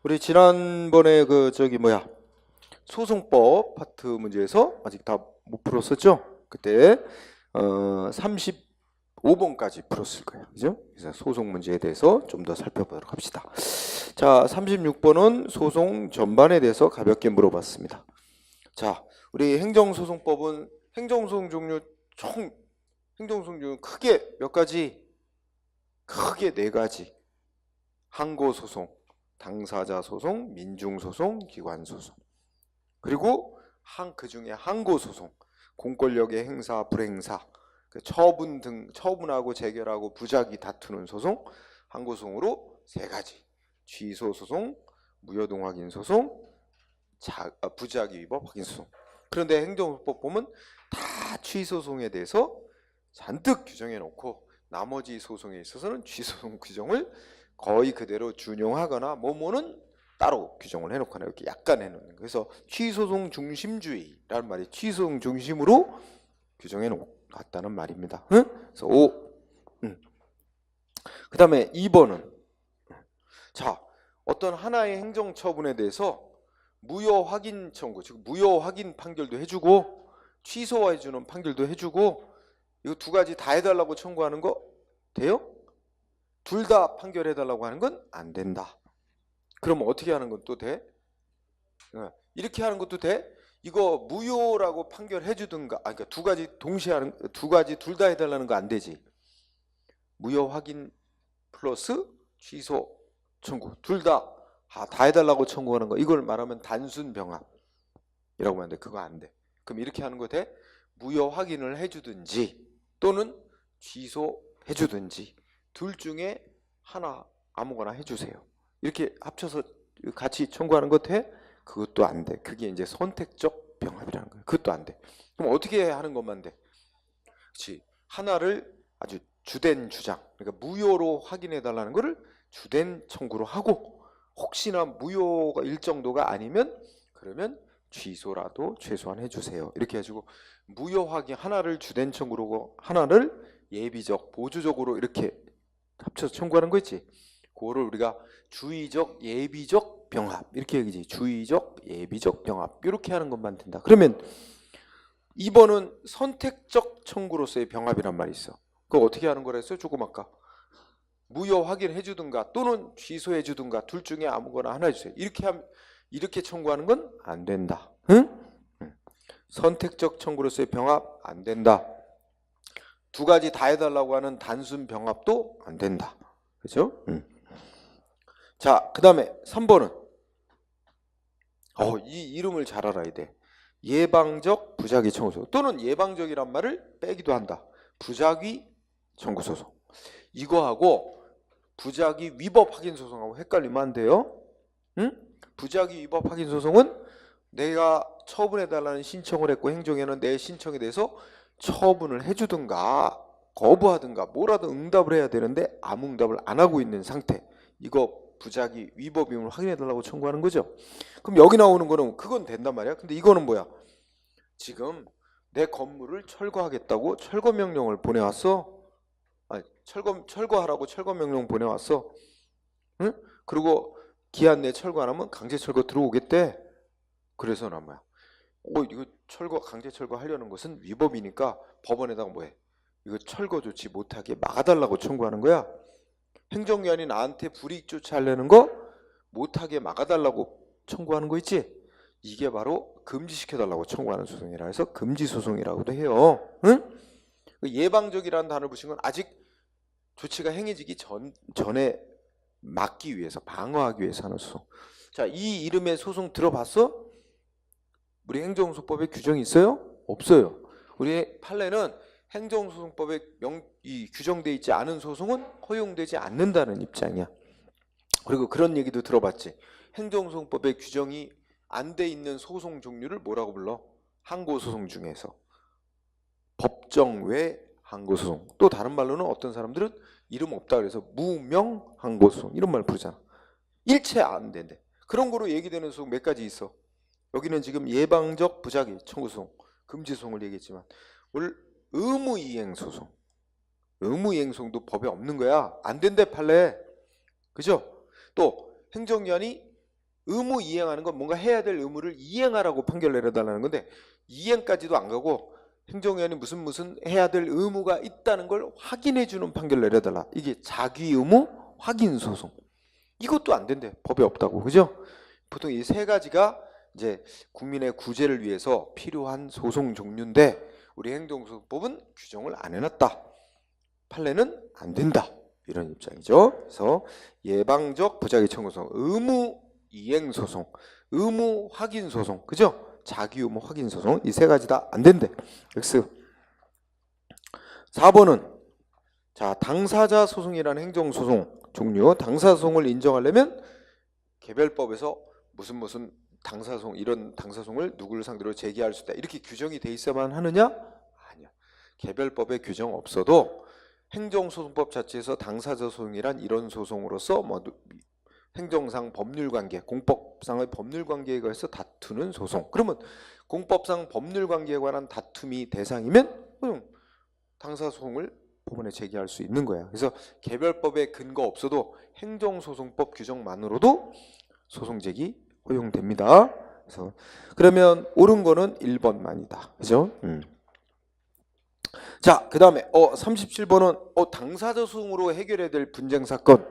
우리 지난번에 소송법 파트 문제에서 아직 다 못 풀었었죠? 그때 35번까지 풀었을 거예요. 그죠? 그래서 소송 문제에 대해서 좀 더 살펴보도록 합시다. 자, 36번은 소송 전반에 대해서 가볍게 물어봤습니다. 자, 우리 행정소송법은 행정소송 종류 크게 몇 가지? 크게 네 가지. 항고소송, 당사자소송, 민중소송, 기관소송. 그리고 그 중에 항고소송, 공권력의 행사, 불행사, 처분하고 재결하고 부작위 다투는 소송, 항고소송으로 세 가지. 취소소송, 무효동 확인소송, 부작위 위법 확인소송. 그런데 행정소송법 보면 다 취소소송에 대해서 잔뜩 규정해 놓고 나머지 소송에 있어서는 취소소송 규정을 거의 그대로 준용하거나 뭐뭐는 따로 규정을 해놓거나 이렇게 약간 해놓는 거예요. 그래서 취소송 중심주의라는 말이 취소송 중심으로 규정해 놓았다는 말입니다. 응? 그래서 5. 그 다음에 2번은 자, 어떤 하나의 행정처분에 대해서 무효 확인 청구, 즉 무효 확인 판결도 해주고 취소해주는 판결도 해주고 이거 두 가지 다 해달라고 청구하는 거 돼요? 둘 다 판결해달라고 하는 건 안 된다. 그럼 어떻게 하는 것도 돼? 이렇게 하는 것도 돼? 이거 무효라고 판결해주든가, 그러니까 두 가지 동시에 하는, 두 가지 둘 다 해달라는 거 안 되지. 무효 확인 플러스 취소 청구 둘 다 해달라고 청구하는 거, 이걸 말하면 단순 병합이라고 하는데 그거 안 돼. 그럼 이렇게 하는 거 돼? 무효 확인을 해주든지 또는 취소해주든지 둘 중에 하나 아무거나 해주세요. 이렇게 합쳐서 같이 청구하는 것 돼? 그것도 안 돼. 그게 이제 선택적 병합이라는 거예요. 그것도 안 돼. 그럼 어떻게 하는 것만 돼? 그렇지. 하나를 아주 주된 주장, 그러니까 무효로 확인해 달라는 거를 주된 청구로 하고, 혹시나 무효가 일정도가 아니면 그러면 취소라도 최소한 해주세요. 이렇게 해주고, 무효 확인 하나를 주된 청구로 하나를 예비적, 보조적으로 이렇게 합쳐서 청구하는 거 있지. 그거를 우리가 주의적, 예비적 병합 이렇게 얘기지. 주의적, 예비적 병합 이렇게 하는 것만 된다. 그러면 2번은 선택적 청구로서의 병합이란 말이 있어. 그거 어떻게 하는 거라 했어요? 조금 아까 무효 확인해 주든가 또는 취소해 주든가 둘 중에 아무거나 하나 해주세요. 이렇게 청구하는 건 안 된다. 응? 선택적 청구로서의 병합 안 된다. 두 가지 다 해달라고 하는 단순 병합도 안 된다. 그죠? 자, 그 다음에 3번은 이 이름을 잘 알아야 돼. 예방적 부작위 청구소송 또는 예방적이란 말을 빼기도 한다. 부작위 청구소송. 이거하고 부작위 위법 확인소송하고 헷갈리면 안 돼요. 응? 부작위 위법 확인소송은 내가 처분해달라는 신청을 했고 행정에는 내 신청에 대해서 처분을 해주든가 거부하든가 뭐라도 응답을 해야 되는데 아무 응답을 안 하고 있는 상태. 이거 부작위 위법임을 확인해달라고 청구하는 거죠. 그럼 여기 나오는 거는 그건 된단 말이야. 근데 이거는 뭐야? 지금 내 건물을 철거하겠다고 철거 명령을 보내왔어. 아니, 철거하라고 철거 명령 보내왔어. 응? 그리고 기한 내 철거 안 하면 강제 철거 들어오겠대. 그래서 난 뭐야? 이거 강제 철거 하려는 것은 위법이니까 법원에다가 뭐해? 이거 철거 조치 못하게 막아달라고 청구하는 거야. 행정기관이 나한테 불이익 조치하려는 거 못하게 막아달라고 청구하는 거 있지? 이게 바로 금지시켜달라고 청구하는 소송이라 해서 금지소송이라고도 해요. 응? 예방적이라는 단어를 붙인 건 아직 조치가 행해지기 전에 막기 위해서, 방어하기 위해서 하는 소송. 자, 이 이름의 소송 들어봤어? 우리 행정소송법에 규정이 있어요? 없어요. 우리 판례는 행정소송법에 규정되어 있지 않은 소송은 허용되지 않는다는 입장이야. 그리고 그런 얘기도 들어봤지. 행정소송법에 규정이 안 돼 있는 소송 종류를 뭐라고 불러? 항고소송 중에서. 법정 외 항고소송. 또 다른 말로는 어떤 사람들은 이름 없다 그래서 무명 항고소송 이런 말 부르잖아. 일체 안 된대. 그런 거로 얘기되는 소송 몇 가지 있어. 여기는 지금 예방적 부작위 청구소송, 금지소송을 얘기했지만 의무이행소송. 의무이행소송도 법에 없는 거야. 안 된대 판례. 그죠? 또 행정기관이 의무 이행하는 건 뭔가 해야 될 의무를 이행하라고 판결 내려달라는 건데 이행까지도 안 가고 행정위원이 무슨 해야 될 의무가 있다는 걸 확인해 주는 판결 내려달라. 이게 자기 의무 확인 소송. 이것도 안 된대. 법에 없다고. 그죠? 보통 이 세 가지가 이제 국민의 구제를 위해서 필요한 소송 종류인데 우리 행정소송법은 규정을 안 해놨다. 판례는 안 된다. 이런 입장이죠. 그래서 예방적 부작위 청구 소송, 의무 이행 소송, 의무 확인 소송, 그죠? 자기 의무 확인 소송 이 세 가지 다 안 된대. X. 4번은 자 당사자 소송이라는 행정 소송 종류, 당사자 소송을 인정하려면 개별법에서 무슨 당사소송 이런 당사소송을 누구를 상대로 제기할 수 있다 이렇게 규정이 돼 있어야만 하느냐? 아니야. 개별법에 규정 없어도 행정소송법 자체에서 당사자 소송이란 이런 소송으로서 뭐 행정상 법률관계, 공법상의 법률관계에 의해서 다투는 소송. 그러면 공법상 법률관계에 관한 다툼이 대상이면 당사소송을 법원에 제기할 수 있는 거야. 그래서 개별법에 근거 없어도 행정소송법 규정만으로도 소송 제기 허용됩니다. 그래서 그러면 옳은 거는 1번만이다. 그죠? 자, 그 다음에 37번은 당사자 소송으로 해결해야 될 분쟁 사건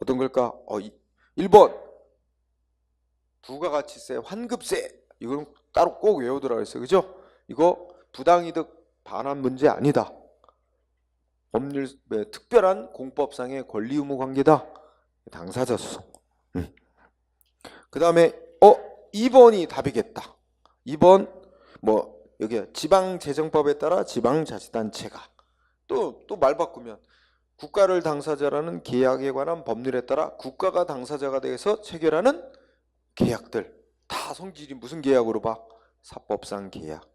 어떤 걸까? 1번 부가가치세, 환급세 이건 따로 꼭 외우더라 그랬어요. 그죠? 이거 부당이득 반환 문제 아니다. 법률 특별한 공법상의 권리 의무 관계다. 당사자 소송. 그 다음에 2번이 답이겠다. 2번 뭐 여기 지방재정법에 따라 지방자치단체가 또 말 바꾸면 국가를 당사자라는 계약에 관한 법률에 따라 국가가 당사자가 돼서 체결하는 계약들 다 성질이 무슨 계약으로 봐? 사법상 계약.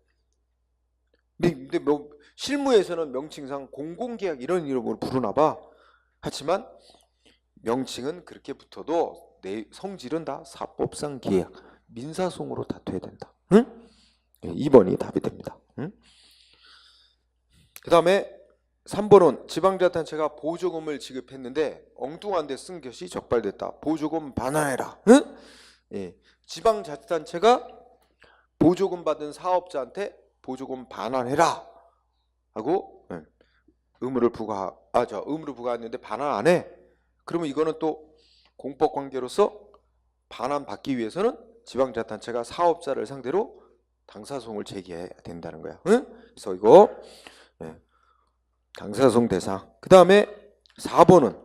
근데 뭐 실무에서는 명칭상 공공계약 이런 이름으로 부르나 봐. 하지만 명칭은 그렇게 붙어도 내 성질은 다 사법상 계약, 민사소송으로 다투어야 된다. 응? 2번이 답이 됩니다. 응? 그 다음에 3번은 지방자치단체가 보조금을 지급했는데 엉뚱한 데 쓴 것이 적발됐다. 보조금 반환해라. 응? 예. 지방자치단체가 보조금 받은 사업자한테 보조금 반환해라 하고 의무를 부과했는데 반환 안 해. 그러면 이거는 또 공법관계로서 반환받기 위해서는 지방자치단체가 사업자를 상대로 당사소송을 제기해야 된다는 거야. 응? 그래서 이거 당사소송 대상. 그 다음에 4번은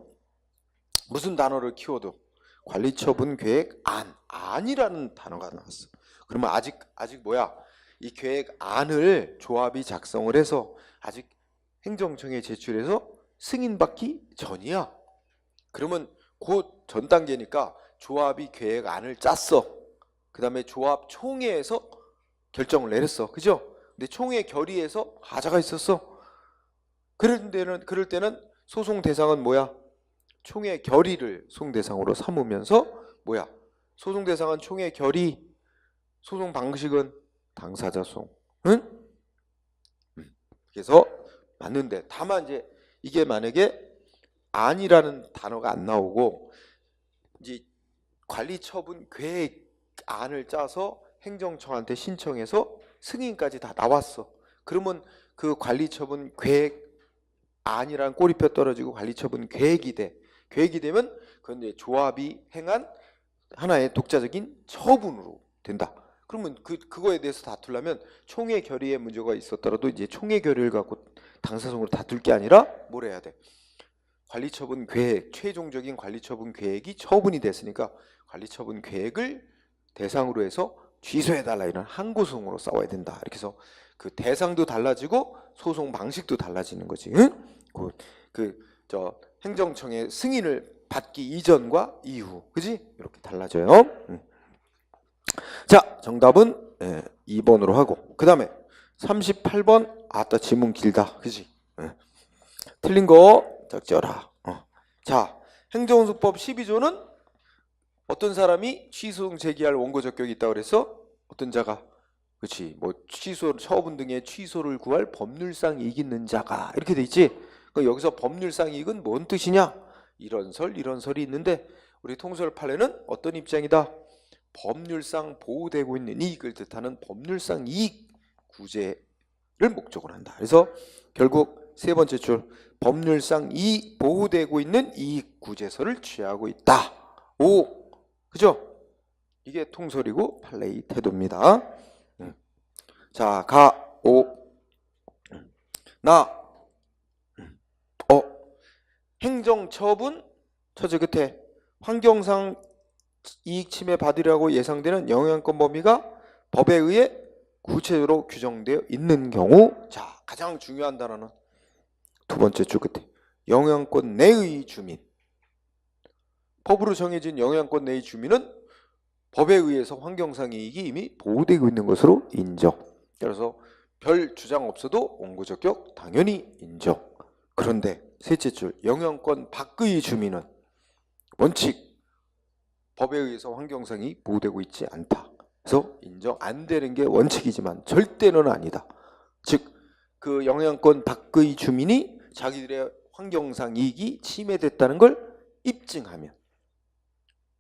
무슨 단어를 키워도 관리처분 계획 안이라는 단어가 나왔어. 그러면 아직 뭐야? 이 계획 안을 조합이 작성을 해서 아직 행정청에 제출해서 승인받기 전이야. 그러면 곧 전 단계니까 조합이 계획 안을 짰어. 그 다음에 조합 총회에서 결정을 내렸어. 그죠? 근데 총회 결의에서 하자가 있었어. 그럴 때는 소송 대상은 뭐야? 총회 결의를 소송 대상으로 삼으면서 뭐야? 소송 대상은 총회 결의, 소송 방식은 당사자 소송. 응? 그래서 맞는데 다만 이제 이게 만약에 안이라는 단어가 안 나오고 이제 관리처분 계획 안을 짜서 행정청한테 신청해서 승인까지 다 나왔어. 그러면 그 관리처분 계획 안이라는 꼬리표 떨어지고 관리처분 계획이 돼. 계획이 되면 그건 이제 조합이 행한 하나의 독자적인 처분으로 된다. 그러면 그거에 대해서 다투려면 총회 결의에 문제가 있었더라도 이제 총회 결의를 갖고 당사소송으로 다툴 게 아니라 뭘 해야 돼? 관리처분 계획, 최종적인 관리처분 계획이 처분이 됐으니까 관리처분 계획을 대상으로 해서 취소해달라 이런 항고소송으로 싸워야 된다. 이렇게 해서 그 대상도 달라지고 소송 방식도 달라지는 거지. 응? 행정청의 승인을 받기 이전과 이후, 그지? 이렇게 달라져요. 자, 정답은 2번으로 하고 그 다음에 38번 아따 지문 길다. 그지? 틀린 거 적절하. 자, 행정소송법 12조는 어떤 사람이 취소송 제기할 원고 적격이 있다고 그래서 어떤 자가 그렇지 뭐 처분 등의 취소를 구할 법률상 이익 있는 자가 이렇게 돼 있지. 여기서 법률상 이익은 뭔 뜻이냐? 이런 설이 있는데 우리 통설 판례는 어떤 입장이다? 법률상 보호되고 있는 이익을 뜻하는 법률상 이익 구제를 목적으로 한다. 그래서 결국 세 번째 줄 법률상 이익 보호되고 있는 이익 구제서를 취하고 있다. 오, 그죠? 이게 통설이고 판례의 태도입니다. 자, 가, 오, 나, 행정처분 처제 끝에 환경상 이익 침해 받으려고 예상되는 영향권 범위가 법에 의해 구체적으로 규정되어 있는 경우, 자, 가장 중요한 단어는 두 번째 줄 끝에 영향권 내의 주민. 법으로 정해진 영향권 내의 주민은 법에 의해서 환경상 이익이 이미 보호되고 있는 것으로 인정. 그래서 별 주장 없어도 원고적격 당연히 인정. 그런데 셋째 줄 영향권 밖의 주민은 원칙 법에 의해서 환경상이 보호되고 있지 않다. 그래서 인정 안 되는 게 원칙이지만 절대는 아니다. 즉 그 영향권 밖의 주민이 자기들의 환경상 이익이 침해됐다는 걸 입증하면,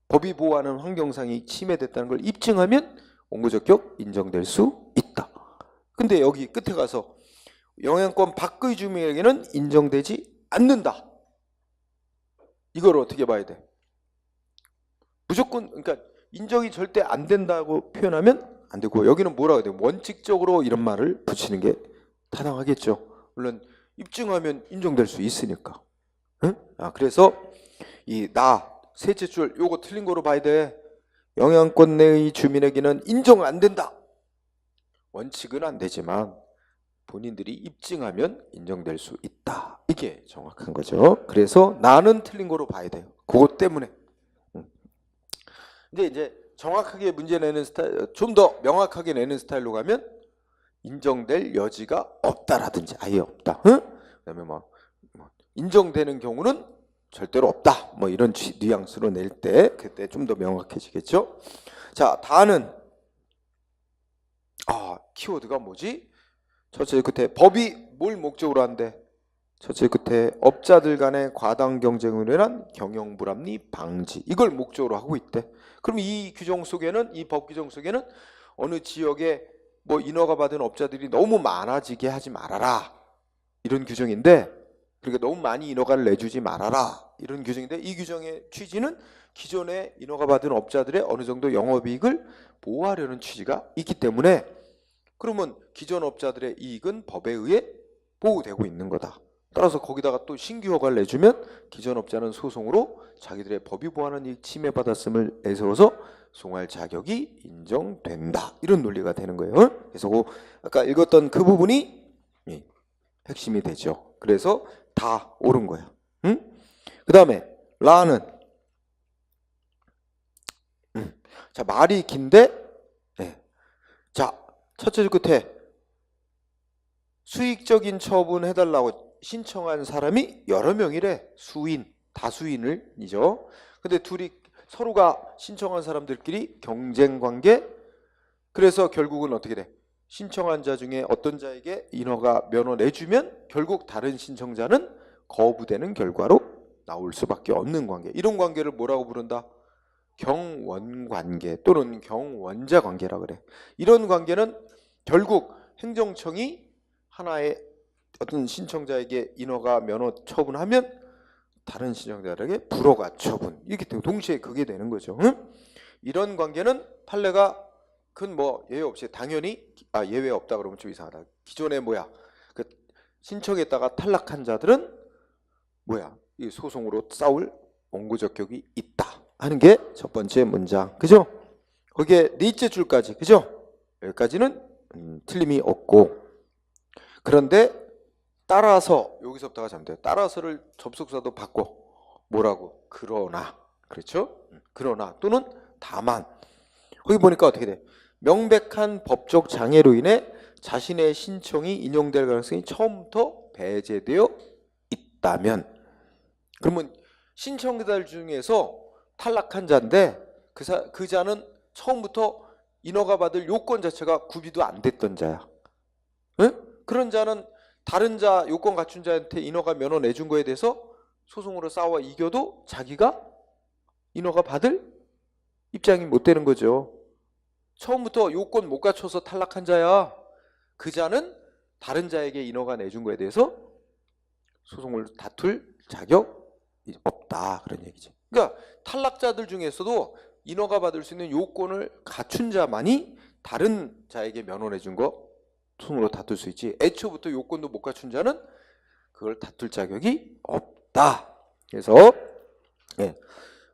법이 보호하는 환경상 이익이 침해됐다는 걸 입증하면 원고적격 인정될 수 있다. 근데 여기 끝에 가서 영향권 밖의 주민에게는 인정되지 않는다. 이걸 어떻게 봐야 돼? 무조건, 그러니까 인정이 절대 안 된다고 표현하면 안 되고, 여기는 뭐라고 해야 돼? 원칙적으로 이런 말을 붙이는 게 타당하겠죠. 물론 입증하면 인정될 수 있으니까. 응? 그래서 이 나 셋째 줄 요거 틀린 거로 봐야 돼. 영향권 내의 주민에게는 인정 안 된다. 원칙은 안 되지만 본인들이 입증하면 인정될 수 있다. 이게 정확한 거죠. 그래서 나는 틀린 거로 봐야 돼요. 그것 때문에. 근데 이제 정확하게 문제 내는 스타일, 좀 더 명확하게 내는 스타일로 가면 인정될 여지가 없다라든지 아예 없다. 응? 그다음에 뭐 인정되는 경우는 절대로 없다. 뭐 이런 뉘앙스로 낼 때 그때 좀 더 명확해지겠죠. 자, 다는 키워드가 뭐지? 첫째 끝에 법이 뭘 목적으로 한대? 첫째 끝에 업자들 간의 과당 경쟁으로 인한 경영 불합리 방지, 이걸 목적으로 하고 있대. 그럼 이 규정 속에는, 이 법 규정 속에는 어느 지역에 뭐 인허가 받은 업자들이 너무 많아지게 하지 말아라, 이런 규정인데, 그러니까 너무 많이 인허가를 내주지 말아라, 이런 규정인데, 이 규정의 취지는 기존에 인허가 받은 업자들의 어느 정도 영업이익을 보호하려는 취지가 있기 때문에, 그러면 기존 업자들의 이익은 법에 의해 보호되고 있는 거다. 따라서 거기다가 또 신규 허가를 내주면 기존 업자는 소송으로 자기들의 법이 보호하는 이익 침해받았음을 내세워서 송할 자격이 인정된다. 이런 논리가 되는 거예요. 그래서 아까 읽었던 그 부분이 핵심이 되죠. 그래서 다 옳은 거야. 응? 그 다음에 라는 자, 말이 긴데 자, 첫째 줄 끝에 수익적인 처분 해달라고 신청한 사람이 여러 명이래. 수인, 다수인을이죠. 근데 둘이 서로가 신청한 사람들끼리 경쟁 관계. 그래서 결국은 어떻게 돼? 신청한 자 중에 어떤 자에게 인허가 면허 내주면 결국 다른 신청자는 거부되는 결과로 나올 수밖에 없는 관계. 이런 관계를 뭐라고 부른다? 경원관계 또는 경원자 관계라 그래. 이런 관계는 결국 행정청이 하나의 어떤 신청자에게 인허가 면허 처분하면 다른 신청자에게 불허가 처분, 이렇게 동시에 그게 되는 거죠. 응? 이런 관계는 판례가 큰 뭐 예외 없이 당연히 예외 없다 그러면 좀 이상하다. 기존에 그 신청했다가 탈락한 자들은 이 소송으로 싸울 원고적격이 있다 하는 게 첫 번째 문장, 그죠? 거기에 넷째 줄까지, 그죠? 여기까지는 틀림이 없고, 그런데 따라서, 여기서부터가 잘못돼요. 따라서를 접속사도 바꿔. 뭐라고? 그러나. 그렇죠? 그러나 또는 다만. 거기 보니까 어떻게 돼? 명백한 법적 장애로 인해 자신의 신청이 인용될 가능성이 처음부터 배제되어 있다면, 그러면 신청자들 중에서 탈락한 자인데 그 자는 처음부터 인허가 받을 요건 자체가 구비도 안 됐던 자야. 응? 그런 자는 다른 자, 요건 갖춘 자한테 인허가 면허 내준 거에 대해서 소송으로 싸워 이겨도 자기가 인허가 받을 입장이 못 되는 거죠. 처음부터 요건 못 갖춰서 탈락한 자야. 그 자는 다른 자에게 인허가 내준 거에 대해서 소송을 다툴 자격이 없다, 그런 얘기지. 그러니까 탈락자들 중에서도 인허가 받을 수 있는 요건을 갖춘 자만이 다른 자에게 면허내 준 거 소송으로 다툴 수 있지, 애초부터 요건도 못 갖춘 자는 그걸 다툴 자격이 없다.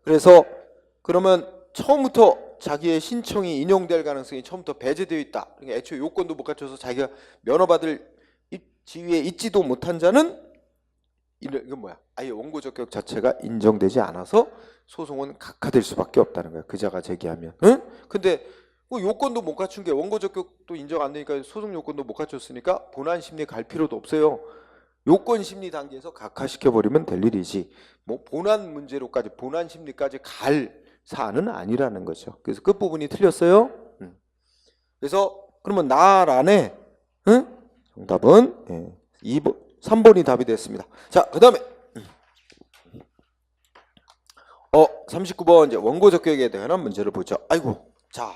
그래서 그러면 처음부터 자기의 신청이 인용될 가능성이 처음부터 배제되어 있다. 그러니까 애초에 요건도 못 갖춰서 자기가 면허받을 지위에 있지도 못한 자는 이건 뭐야? 아예 원고 적격 자체가 인정되지 않아서 소송은 각하될 수밖에 없다는 거야. 그 자가 제기하면. 응? 근데 뭐 요건도 못 갖춘 게 원고 적격도 인정 안 되니까 소송 요건도 못 갖췄으니까 본안 심리 갈 필요도 없어요. 요건 심리 단계에서 각하시켜 버리면 될 일이지. 뭐 본안 문제로까지 본안 심리까지 갈 사안은 아니라는 거죠. 그래서 끝 부분이 틀렸어요. 그래서 그러면 나란에 정답은 2번, 3번이 답이 됐습니다. 자, 그다음에 39번 이제 원고 적격에 대한 문제를 보죠. 아이고, 자,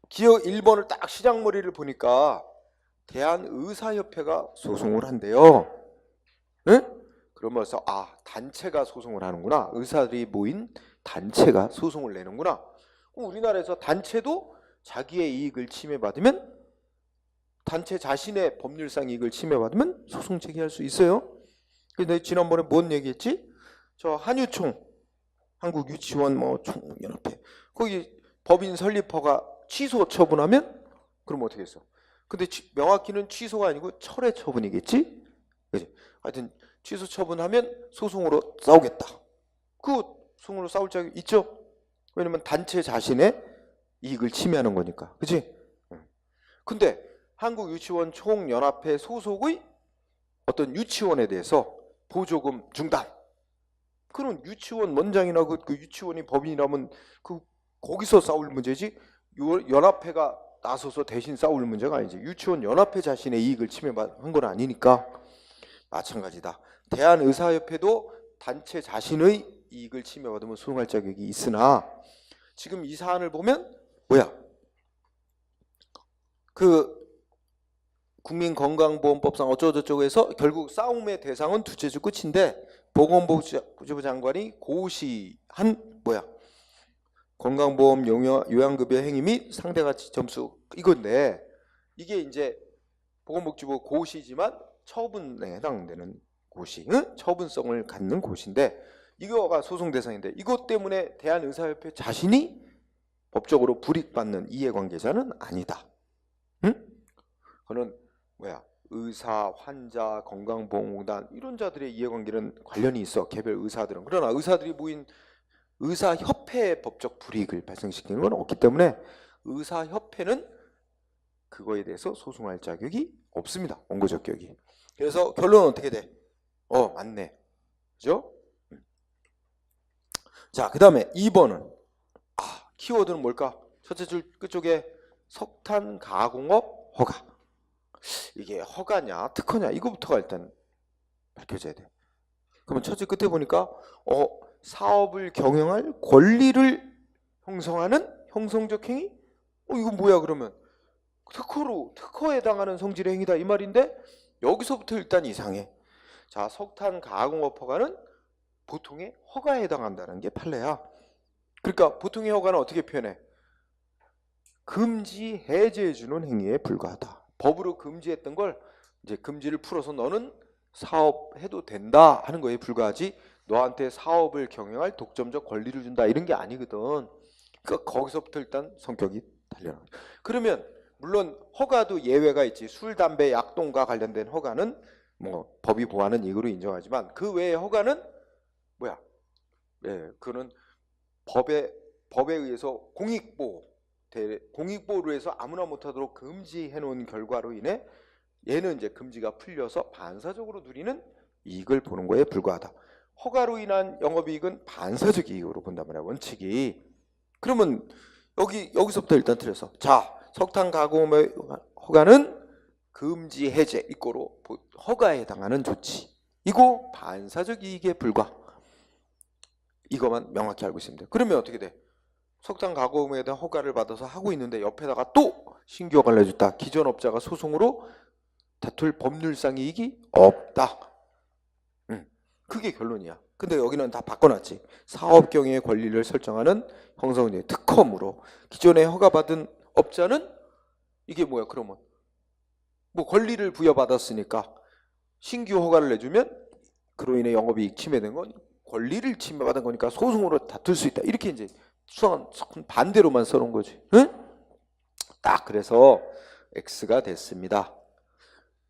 기억 1번을 딱 시작머리를 보니까 대한의사협회가 소송을 한대요. 응? 그러면서 단체가 소송을 하는구나. 의사들이 모인 단체가 소송을 내는구나. 그럼 우리나라에서 단체도 자기의 이익을 침해받으면, 단체 자신의 법률상 이익을 침해받으면 소송 제기할 수 있어요. 근데 지난번에 뭔 얘기했지? 저 한유총, 한국유치원 총연합회, 거기 법인 설립허가 취소 처분하면 그럼 어떻게 했어? 근데 명확히는 취소가 아니고 철회 처분이겠지? 그지? 하여튼 취소 처분하면 소송으로 싸우겠다. 그 소송으로 싸울 자격 있죠? 왜냐면 단체 자신의 이익을 침해하는 거니까. 그치? 근데 한국유치원 총연합회 소속의 어떤 유치원에 대해서 보조금 중단. 그런 유치원 원장이나 그 유치원이 법인이라면 거기서 싸울 문제지, 연합회가 나서서 대신 싸울 문제가 아니지. 유치원 연합회 자신의 이익을 침해한 건 아니니까 마찬가지다. 대한의사협회도 단체 자신의 이익을 침해받으면 소송할 자격이 있으나, 지금 이 사안을 보면 그 국민건강보험법상 어쩌고저쩌고 해서 결국 싸움의 대상은 두째주 끝인데, 보건복지부 장관이 고시한 건강보험 요양급여 행위 및 상대가치 점수, 이건데 이게 이제 보건복지부 고시지만 처분에 해당되는 고시, 처분성을 갖는 고시인데 이거가 소송 대상인데, 이것 때문에 대한의사협회 자신이 법적으로 불이익받는 이해관계자는 아니다. 그는 의사, 환자, 건강보험공단 이런 자들의 이해관계는 관련이 있어, 개별 의사들은. 그러나 의사들이 모인 의사협회의 법적 불이익을 발생시키는 건 없기 때문에 의사협회는 그거에 대해서 소송할 자격이 없습니다. 원고 적격이. 그래서 결론은 어떻게 돼? 맞네. 그죠? 자, 그 다음에 2번은 키워드는 뭘까? 첫째 줄 끝쪽에 석탄 가공업 허가. 이게 허가냐 특허냐 이거부터가 일단 밝혀져야 돼. 그러면 첫째 끝에 보니까 사업을 경영할 권리를 형성하는 형성적 행위? 이거 뭐야 그러면? 특허에 해당하는 성질의 행위다 이 말인데, 여기서부터 일단 이상해. 자, 석탄 가공업 허가는 보통의 허가에 해당한다는 게 판례야. 그러니까 보통의 허가는 어떻게 표현해? 금지 해제해주는 행위에 불과하다. 법으로 금지했던 걸 이제 금지를 풀어서 너는 사업해도 된다 하는 거에 불과하지, 너한테 사업을 경영할 독점적 권리를 준다 이런 게 아니거든. 그러니까 거기서부터 일단 성격이 달려나. 그러면 물론 허가도 예외가 있지. 술, 담배, 약동과 관련된 허가는 법이 보호하는 이익으로 인정하지만 그 외의 허가는 그는 법에 의해서 공익보호로 해서 아무나 못하도록 금지해 놓은 결과로 인해 얘는 이제 금지가 풀려서 반사적으로 누리는 이익을 보는 거에 불과하다. 허가로 인한 영업이익은 반사적 이익으로 본단 말이야, 원칙이. 그러면 여기서부터 일단 틀려서, 자, 석탄 가공업의 허가는 금지 해제 이꼬로 허가에 해당하는 조치. 이거 반사적 이익에 불과. 이것만 명확히 알고 있으면 돼요. 그러면 어떻게 돼? 석탄 가공에 대한 허가를 받아서 하고 있는데 옆에다가 또 신규 허가를 내줬다. 기존 업자가 소송으로 다툴 법률상 이익이 없다. 그게 결론이야. 근데 여기는 다 바꿔놨지. 사업 경영의 권리를 설정하는 형성의 특허물로 기존에 허가받은 업자는 이게 뭐야? 그러면 뭐 권리를 부여받았으니까 신규 허가를 내주면 그로 인해 영업이익 침해된 건 권리를 침해받은 거니까 소송으로 다툴 수 있다. 이렇게 이제 수상은 반대로만 써놓은 거지. 응? 딱 그래서 X가 됐습니다.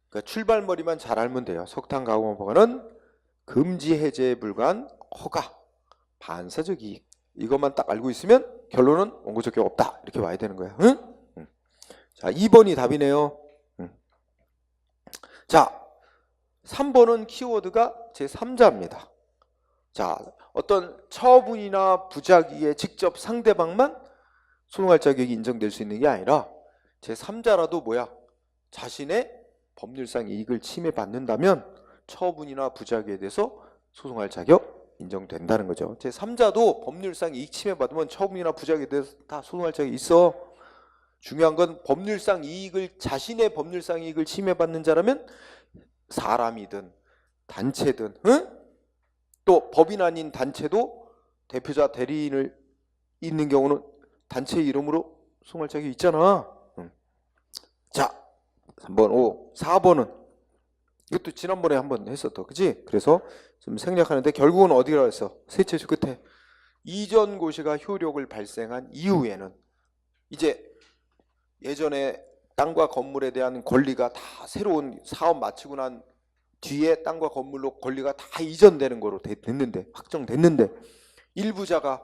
그러니까 출발머리만 잘 알면 돼요. 석탄 가공 허가는 금지 해제에 불과한 허가, 반사적 이익. 이것만 딱 알고 있으면 결론은 원고 적격 없다. 이렇게 와야 되는 거야. 응? 자, 2번이 답이네요. 자, 3번은 키워드가 제3자입니다. 자, 어떤 처분이나 부작위에 직접 상대방만 소송할 자격이 인정될 수 있는 게 아니라 제3자라도 뭐야? 자신의 법률상 이익을 침해받는다면 처분이나 부작위에 대해서 소송할 자격 인정된다는 거죠. 제3자도 법률상 이익 침해받으면 처분이나 부작위에 대해서 다 소송할 자격이 있어. 중요한 건 법률상 이익을 자신의 법률상 이익을 침해받는 자라면 사람이든 단체든 또 법인 아닌 단체도 대표자 대리인을 있는 경우는 단체 이름으로 소송할 자격이 있잖아. 자, 3번 5, 4번은 이것도 지난번에 한번 했었다. 그치? 그래서 좀 생략하는데 결국은 어디라 했어? 셋째 줄 끝에 이전 고시가 효력을 발생한 이후에는 이제 예전에 땅과 건물에 대한 권리가 다 새로운 사업 마치고 난 뒤에 땅과 건물로 권리가 다 이전되는 거로 됐는데 확정됐는데 일부자가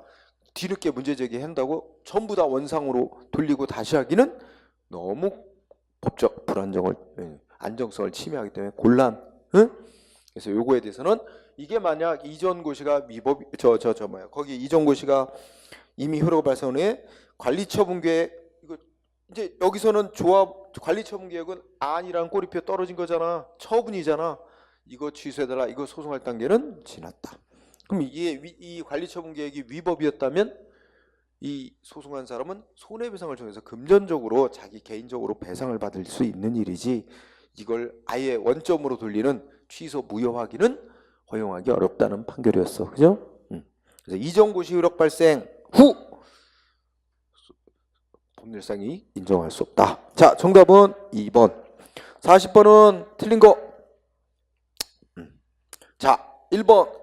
뒤늦게 문제 제기한다고 전부 다 원상으로 돌리고 다시 하기는 너무 법적 불안정을 안정성을 침해하기 때문에 곤란. 그래서 요거에 대해서는 이게 만약 이전 고시가 미법 거기 이전 고시가 이미 효력 발생 후에 관리처분 계획 이거 이제 여기서는 조합 관리처분 계획은 아니란 꼬리표 떨어진 거잖아. 처분이잖아. 이거 취소해달라. 이거 소송할 단계는 지났다. 그럼 이게 이 관리처분 계획이 위법이었다면 이 소송한 사람은 손해배상을 통해서 금전적으로 자기 개인적으로 배상을 받을 수 있는 일이지 이걸 아예 원점으로 돌리는 취소 무효화기는 허용하기 어렵다는 판결이었어. 그죠? 그래서 이전고시 효력 발생 후 법률상이 인정할 수 없다. 자, 정답은 2번. 40번은 틀린 거. 자, 1번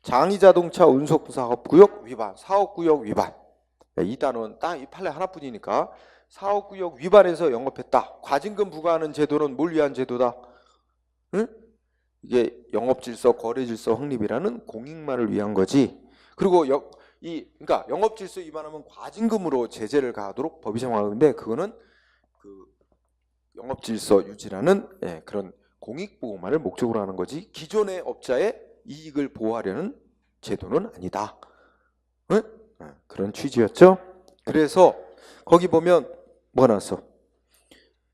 장의자동차 운송사업구역 위반, 사업구역 위반. 이 단어는 딱 이 판례 하나뿐이니까 사업구역 위반해서 영업했다. 과징금 부과하는 제도는 뭘 위한 제도다? 이게 영업질서, 거래질서 확립이라는 공익만을 위한 거지. 그리고 그러니까 영업질서 위반하면 과징금으로 제재를 가하도록 법이 정하는데 그거는 그 영업질서 유지라는 그런 공익보호만을 목적으로 하는 거지 기존의 업자의 이익을 보호하려는 제도는 아니다. 그런 취지였죠. 그래서 거기 보면 뭐가 나왔어?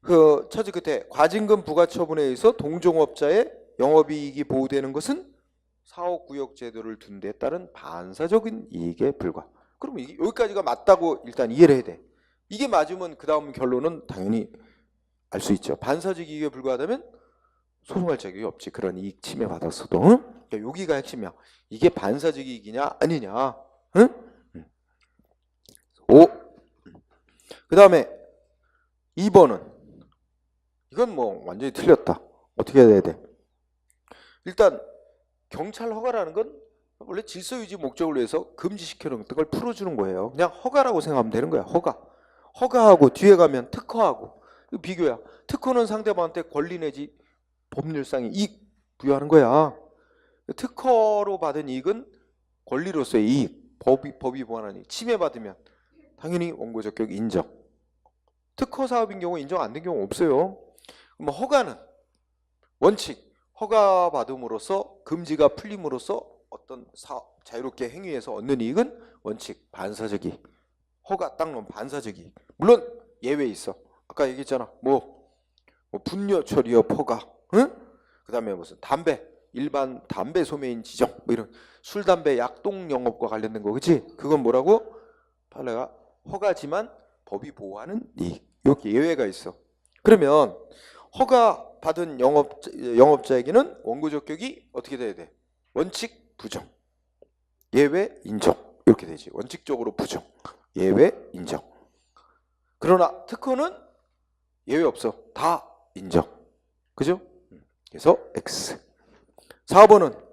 그 처지 끝에 과징금 부과 처분에 의해서 동종업자의 영업이익이 보호되는 것은 사업구역 제도를 둔 데 따른 반사적인 이익에 불과. 그럼 여기까지가 맞다고 일단 이해를 해야 돼. 이게 맞으면 그 다음 결론은 당연히 알 수 있죠. 반사적 이익에 불과하다면 소송할 자격이 없지. 그런 이익 침해 받았어도. 그러니까 여기가 핵심이야. 이게 반사적 이익이냐 아니냐. 5. 그 다음에 2번은 이건 뭐 완전히 틀렸다. 어떻게 해야 돼? 일단 경찰 허가라는 건 원래 질서유지 목적을 위해서 금지시켜놓은 걸 풀어주는 거예요. 그냥 허가라고 생각하면 되는 거야. 허가하고 뒤에 가면 특허하고 이거 비교야. 특허는 상대방한테 권리 내지 법률상의 이익 부여하는 거야. 특허로 받은 이익은 권리로서의 이익, 법이 보완한 이익. 침해받으면 당연히 원고 적격 인정. 특허 사업인 경우 인정 안 된 경우 없어요. 그럼 허가는 원칙 허가 받음으로써 금지가 풀림으로써 어떤 자유롭게 행위해서 얻는 이익은 원칙 반사적 이익. 허가 딱 놓으면 반사적 이익. 물론 예외 있어. 아까 얘기했잖아. 뭐 분뇨 처리업 허가, 그 다음에 무슨 담배 일반 담배 소매인 지정 뭐 이런 술, 담배, 약동 영업과 관련된 거 그치? 그건 뭐라고? 판례가 허가지만 법이 보호하는 이익. 이렇게 예외가 있어. 그러면 허가 받은 영업자에게는 원고 적격이 어떻게 돼야 돼? 원칙 부정, 예외 인정 이렇게 되지. 원칙적으로 부정, 예외 인정. 그러나 특허는 예외 없어. 다 인정. 그죠? 그래서 X. 4번은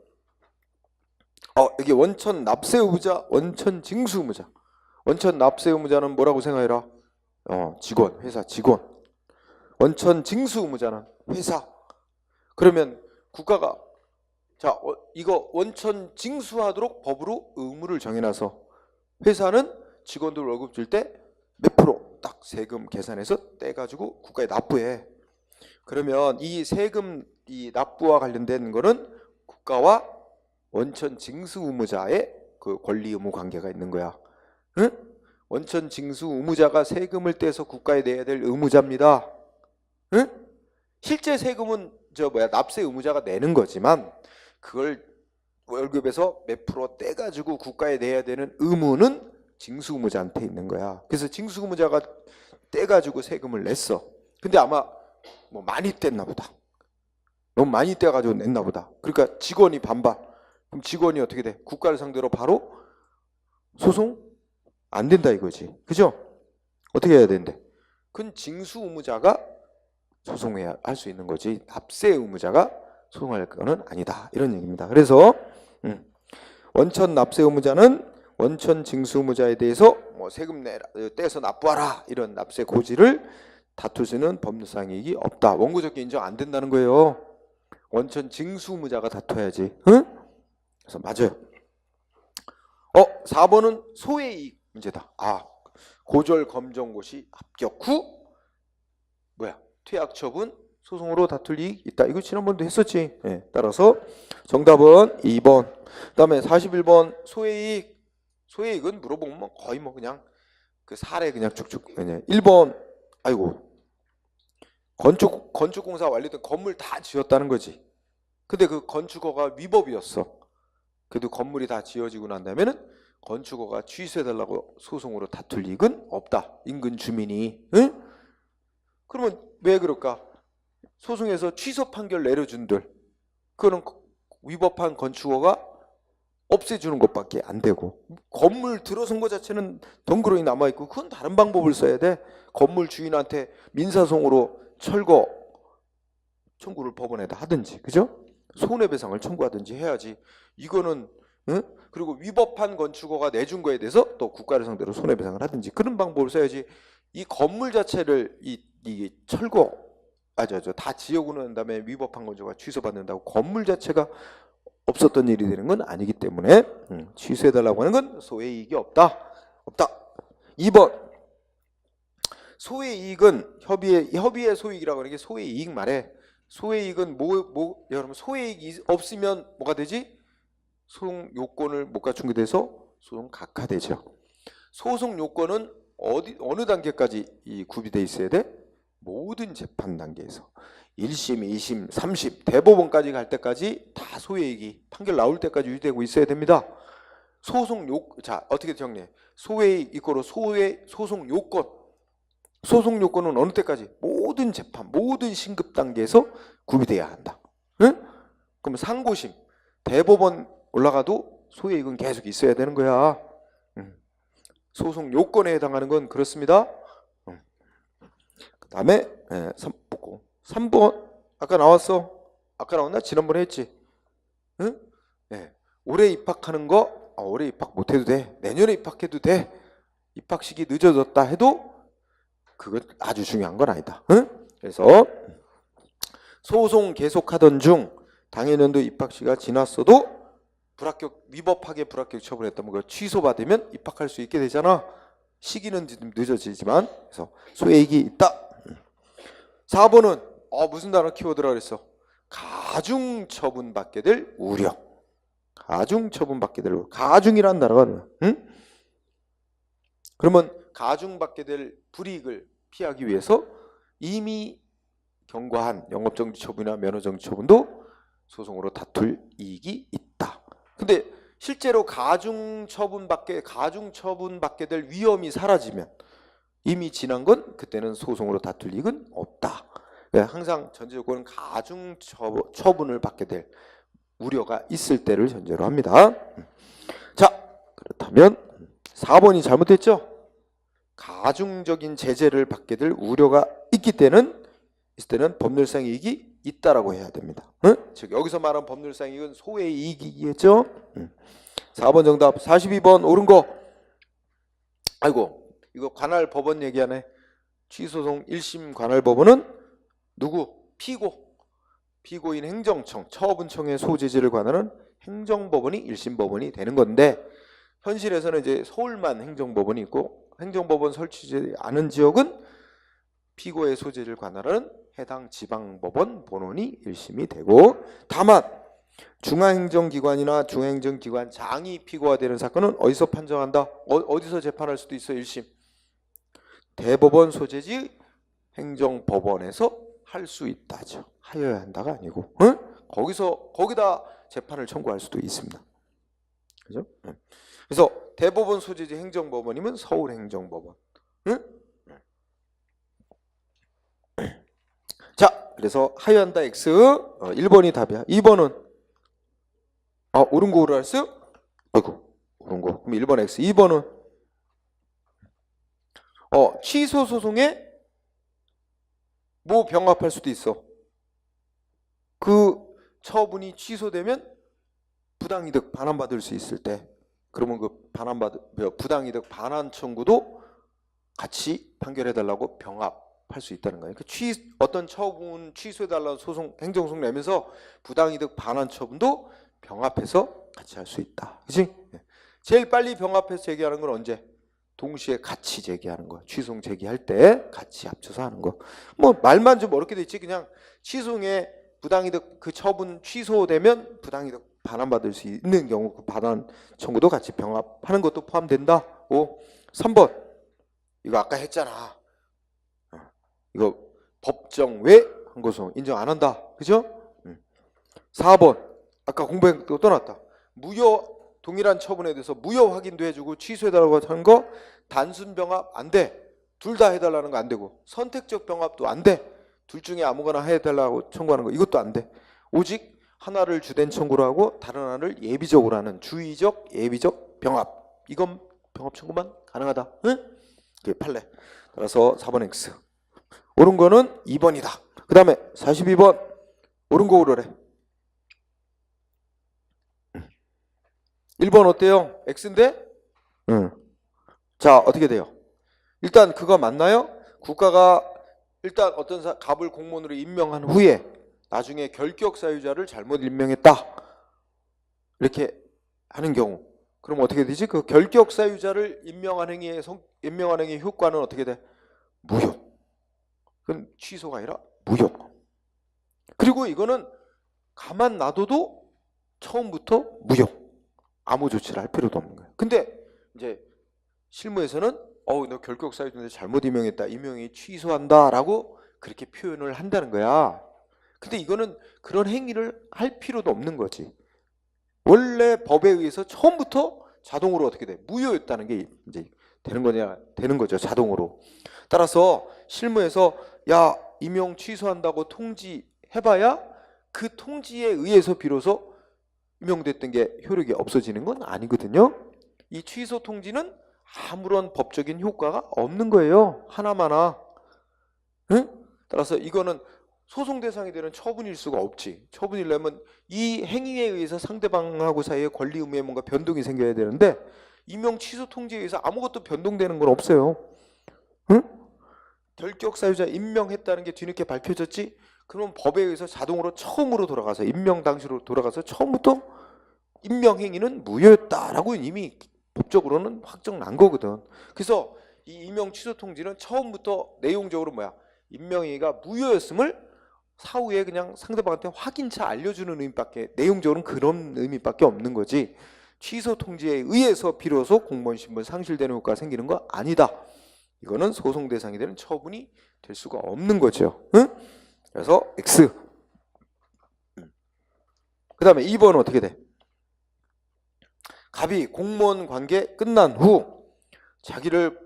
여기 원천 납세 의무자, 원천 징수 의무자. 원천 납세 의무자는 뭐라고 생각해라? 직원, 회사 직원. 원천 징수 의무자는 회사. 그러면 국가가 자, 이거 원천 징수하도록 법으로 의무를 정해놔서 회사는 직원들 월급 줄 때 몇 프로 딱 세금 계산해서 떼가지고 국가에 납부해. 그러면 이 세금 이 납부와 관련된 거는 국가와 원천 징수 의무자의 그 권리 의무 관계가 있는 거야. 응? 원천 징수 의무자가 세금을 떼서 국가에 내야 될 의무자입니다. 응? 실제 세금은 납세 의무자가 내는 거지만 그걸 월급에서 몇 프로 떼가지고 국가에 내야 되는 의무는 징수 의무자한테 있는 거야. 그래서 징수 의무자가 떼가지고 세금을 냈어. 근데 아마 뭐 많이 뗐나 보다. 너무 많이 떼가지고 냈나 보다. 그러니까 직원이 반발. 그럼 직원이 어떻게 돼? 국가를 상대로 바로 소송 안 된다 이거지. 그죠? 어떻게 해야 되는데? 그건 징수 의무자가 소송해야 할 수 있는 거지. 납세 의무자가 소송할 거는 아니다. 이런 얘기입니다. 그래서 원천 납세 의무자는 원천 징수 의무자에 대해서 뭐 세금 떼서 납부하라 이런 납세 고지를 다툴 수 있는 법률상 이익이 없다. 원고적격 인정 안 된다는 거예요. 원천 징수 의무자가 다퉈야지. 응? 그래서 맞아요. 4번은 소외이익 문제다. 고졸 검정고시 합격 후 퇴학 처분 소송으로 다툴 이익 있다. 이거 지난번도 했었지. 네, 따라서 정답은 2번. 그다음에 41번 소외이익. 소외이익은 물어보면 거의 뭐 그냥 그 사례 그냥 쭉쭉. 1번 건축공사 완료된 건물 다 지었다는 거지. 근데 그 건축허가 위법이었어. 그래도 건물이 다 지어지고 난 다음에는 건축허가 취소해달라고 소송으로 다툴 이익은 없다. 인근 주민이. 응? 그러면 왜 그럴까? 소송에서 취소 판결 내려준들 그거는 위법한 건축허가 없애주는 것밖에 안 되고 건물 들어선 것 자체는 덩그러니 남아있고 그건 다른 방법을 써야 돼. 건물 주인한테 민사소송으로 철거 청구를 법원에다 하든지 그죠? 손해배상을 청구하든지 해야지. 이거는 그리고 위법한 건축허가 내준 거에 대해서 또 국가를 상대로 손해배상을 하든지 그런 방법을 써야지. 이 건물 자체를 이게 철거 다 지어고 난 다음에 위법한 건축허가 취소받는다고 건물 자체가 없었던 일이 되는 건 아니기 때문에 취소해달라고 하는 건 소외이익이 없다. 2번 소외이익은 협의의 소이익이라고 하는 게 소외이익 말해. 소외이익은 여러분 소외이익이 없으면 뭐가 되지? 소송 요건을 못 갖춘 게 돼서 소송 각하되죠. 소송 요건은 어느 단계까지 구비돼 있어야 돼? 모든 재판 단계에서 1심, 2심, 3심, 대법원까지 갈 때까지 다 소외이익이 판결 나올 때까지 유지되고 있어야 됩니다. 어떻게 정리해? 소외이익 이꼬로 소송 요건. 소송 요건은 어느 때까지? 모든 재판, 모든 신급 단계에서 구비돼야 한다. 응? 그럼 상고심, 대법원 올라가도 소외이익은 계속 있어야 되는 거야. 소송 요건에 해당하는 건 그렇습니다. 그 다음에 3번 아까 나왔어. 아까 나왔나? 지난번에 했지. 응? 네. 올해 입학하는 거 올해 입학 못해도 돼. 내년에 입학해도 돼. 입학 시기 늦어졌다 해도 그건 아주 중요한 건 아니다. 응? 그래서 소송 계속하던 중 당해년도 입학 시기가 지났어도 위법하게 불합격 처분했다면 그걸 취소받으면 입학할 수 있게 되잖아. 시기는 좀 늦어지지만 그래서 소외이익이 있다. 4번은 무슨 단어 키워드라 그랬어? 가중처분받게 될 우려. 가중처분받게 될 우려. 가중이라는 단어가 응? 그러면 가중받게 될 불이익을 피하기 위해서 이미 경과한 영업정지 처분이나 면허정지 처분도 소송으로 다툴 이익이 있다. 근데 실제로 가중처분 받게 될 위험이 사라지면 이미 지난 건 그때는 소송으로 다툴 이익은 없다. 항상 전제 조건은 가중처분을 받게 될 우려가 있을 때를 전제로 합니다. 자, 그렇다면 4번이 잘못됐죠? 가중적인 제재를 받게 될 우려가 있을 때는 법률상 이익이 있다라고 해야 됩니다. 즉 여기서 말한 법률상 이익은 소의 이익이겠죠? 4번 정답. 42번 옳은 거. 아이고, 이거 관할 법원 얘기하네. 취소소송 1심 관할 법원은 누구? 피고인 행정청, 처분청의 소재지를 관할하는 행정법원이 1심 법원이 되는 건데, 현실에서는 이제 서울만 행정법원이 있고 행정법원 설치되지 않은 지역은 피고의 소재를 관할하는 해당 지방법원 본원이 1심이 되고, 다만 중앙행정기관이나 중앙행정기관장이 피고가 되는 사건은 어디서 판정한다? 어디서 재판할 수도 있어? 1심 대법원 소재지 행정법원에서 할 수 있다죠. 하여야 한다가 아니고, 거기다 재판을 청구할 수도 있습니다. 그죠? 그래서 대법원 소재지 행정법원이면 서울행정법원. 자, 그래서 하여한다 X. 1번이 답이야. 2번은 옳은 거 오르알스? 아이고, 옳은 거. 그럼 1번 X. 2번은 취소 소송에 뭐 병합할 수도 있어. 그 처분이 취소되면 부당이득 반환받을 수 있을 때, 그러면 그 부당이득 반환 청구도 같이 판결해달라고 병합할 수 있다는 거예요. 어떤 처분 취소해달라는 소송, 행정소송 내면서 부당이득 반환 처분도 병합해서 같이 할 수 있다. 그치? 제일 빨리 병합해서 제기하는 건 언제? 동시에 같이 제기하는 거. 취소송 제기할 때 같이 합쳐서 하는 거. 뭐 말만 좀 어렵게 돼 있지. 그냥 취소송에 부당이득 그 처분 취소되면 부당이득 반환받을 수 있는 경우 그 반환 청구도 같이 병합하는 것도 포함된다. 3번 이거 아까 했잖아. 이거 법정 외 항고소송 인정 안 한다. 그죠? 4번 아까 공부한 거 떠났다. 무효 동일한 처분에 대해서 무효 확인도 해주고 취소해달라고 하는 거 단순 병합 안 돼. 둘 다 해달라는 거 안 되고, 선택적 병합도 안 돼. 둘 중에 아무거나 해달라고 청구하는 거 이것도 안 돼. 오직 하나를 주된 청구로 하고 다른 하나를 예비적으로 하는 주의적 예비적 병합, 이건 병합 청구만 가능하다. 응? 그게 판례. 따라서 4번 X. 옳은 거는 2번이다. 그 다음에 42번 옳은 거 오르래. 1번 어때요? X인데? 자, 어떻게 돼요? 일단 그거 맞나요? 국가가 일단 어떤 갑을 공무원으로 임명한 후에 나중에 결격 사유자를 잘못 임명했다. 이렇게 하는 경우, 그럼 어떻게 되지? 그 결격 사유자를 임명한 행위의 효과는 어떻게 돼? 무효. 그건 취소가 아니라 무효. 그리고 이거는 가만 놔둬도 처음부터 무효. 아무 조치를 할 필요도 없는 거예요. 근데 이제 실무에서는 너 결격 사유자인데 잘못 임명했다. 임명이 취소한다라고 그렇게 표현을 한다는 거야. 근데 이거는 그런 행위를 할 필요도 없는 거지. 원래 법에 의해서 처음부터 자동으로 어떻게 돼? 무효였다는 게 이제 되는 거죠. 자동으로. 따라서 실무에서 야, 임용 취소한다고 통지해봐야 그 통지에 의해서 비로소 임용됐던 게 효력이 없어지는 건 아니거든요. 이 취소 통지는 아무런 법적인 효과가 없는 거예요. 하나마나. 응? 따라서 이거는 소송 대상이 되는 처분일 수가 없지. 처분이려면 이 행위에 의해서 상대방하고 사이에 권리 의무에 뭔가 변동이 생겨야 되는데, 임용 취소 통지에 의해서 아무것도 변동되는 건 없어요. 응? 결격 사유자 임명했다는 게 뒤늦게 밝혀졌지? 그러면 법에 의해서 자동으로 처음으로 돌아가서 임명 당시로 돌아가서 처음부터 임명 행위는 무효였다라고 이미 법적으로는 확정 난 거거든. 그래서 이 임명 취소 통지는 처음부터 내용적으로 임명행위가 무효였음을 사후에 그냥 상대방한테 확인차 알려주는 의미밖에, 내용적으로는 그런 의미밖에 없는 거지, 취소 통지에 의해서 비로소 공무원 신분 상실되는 효과가 생기는 거 아니다. 이거는 소송 대상이 되는 처분이 될 수가 없는 거죠. 응? 그래서 X. 그 다음에 2번은 어떻게 돼? 갑이 공무원 관계 끝난 후 자기를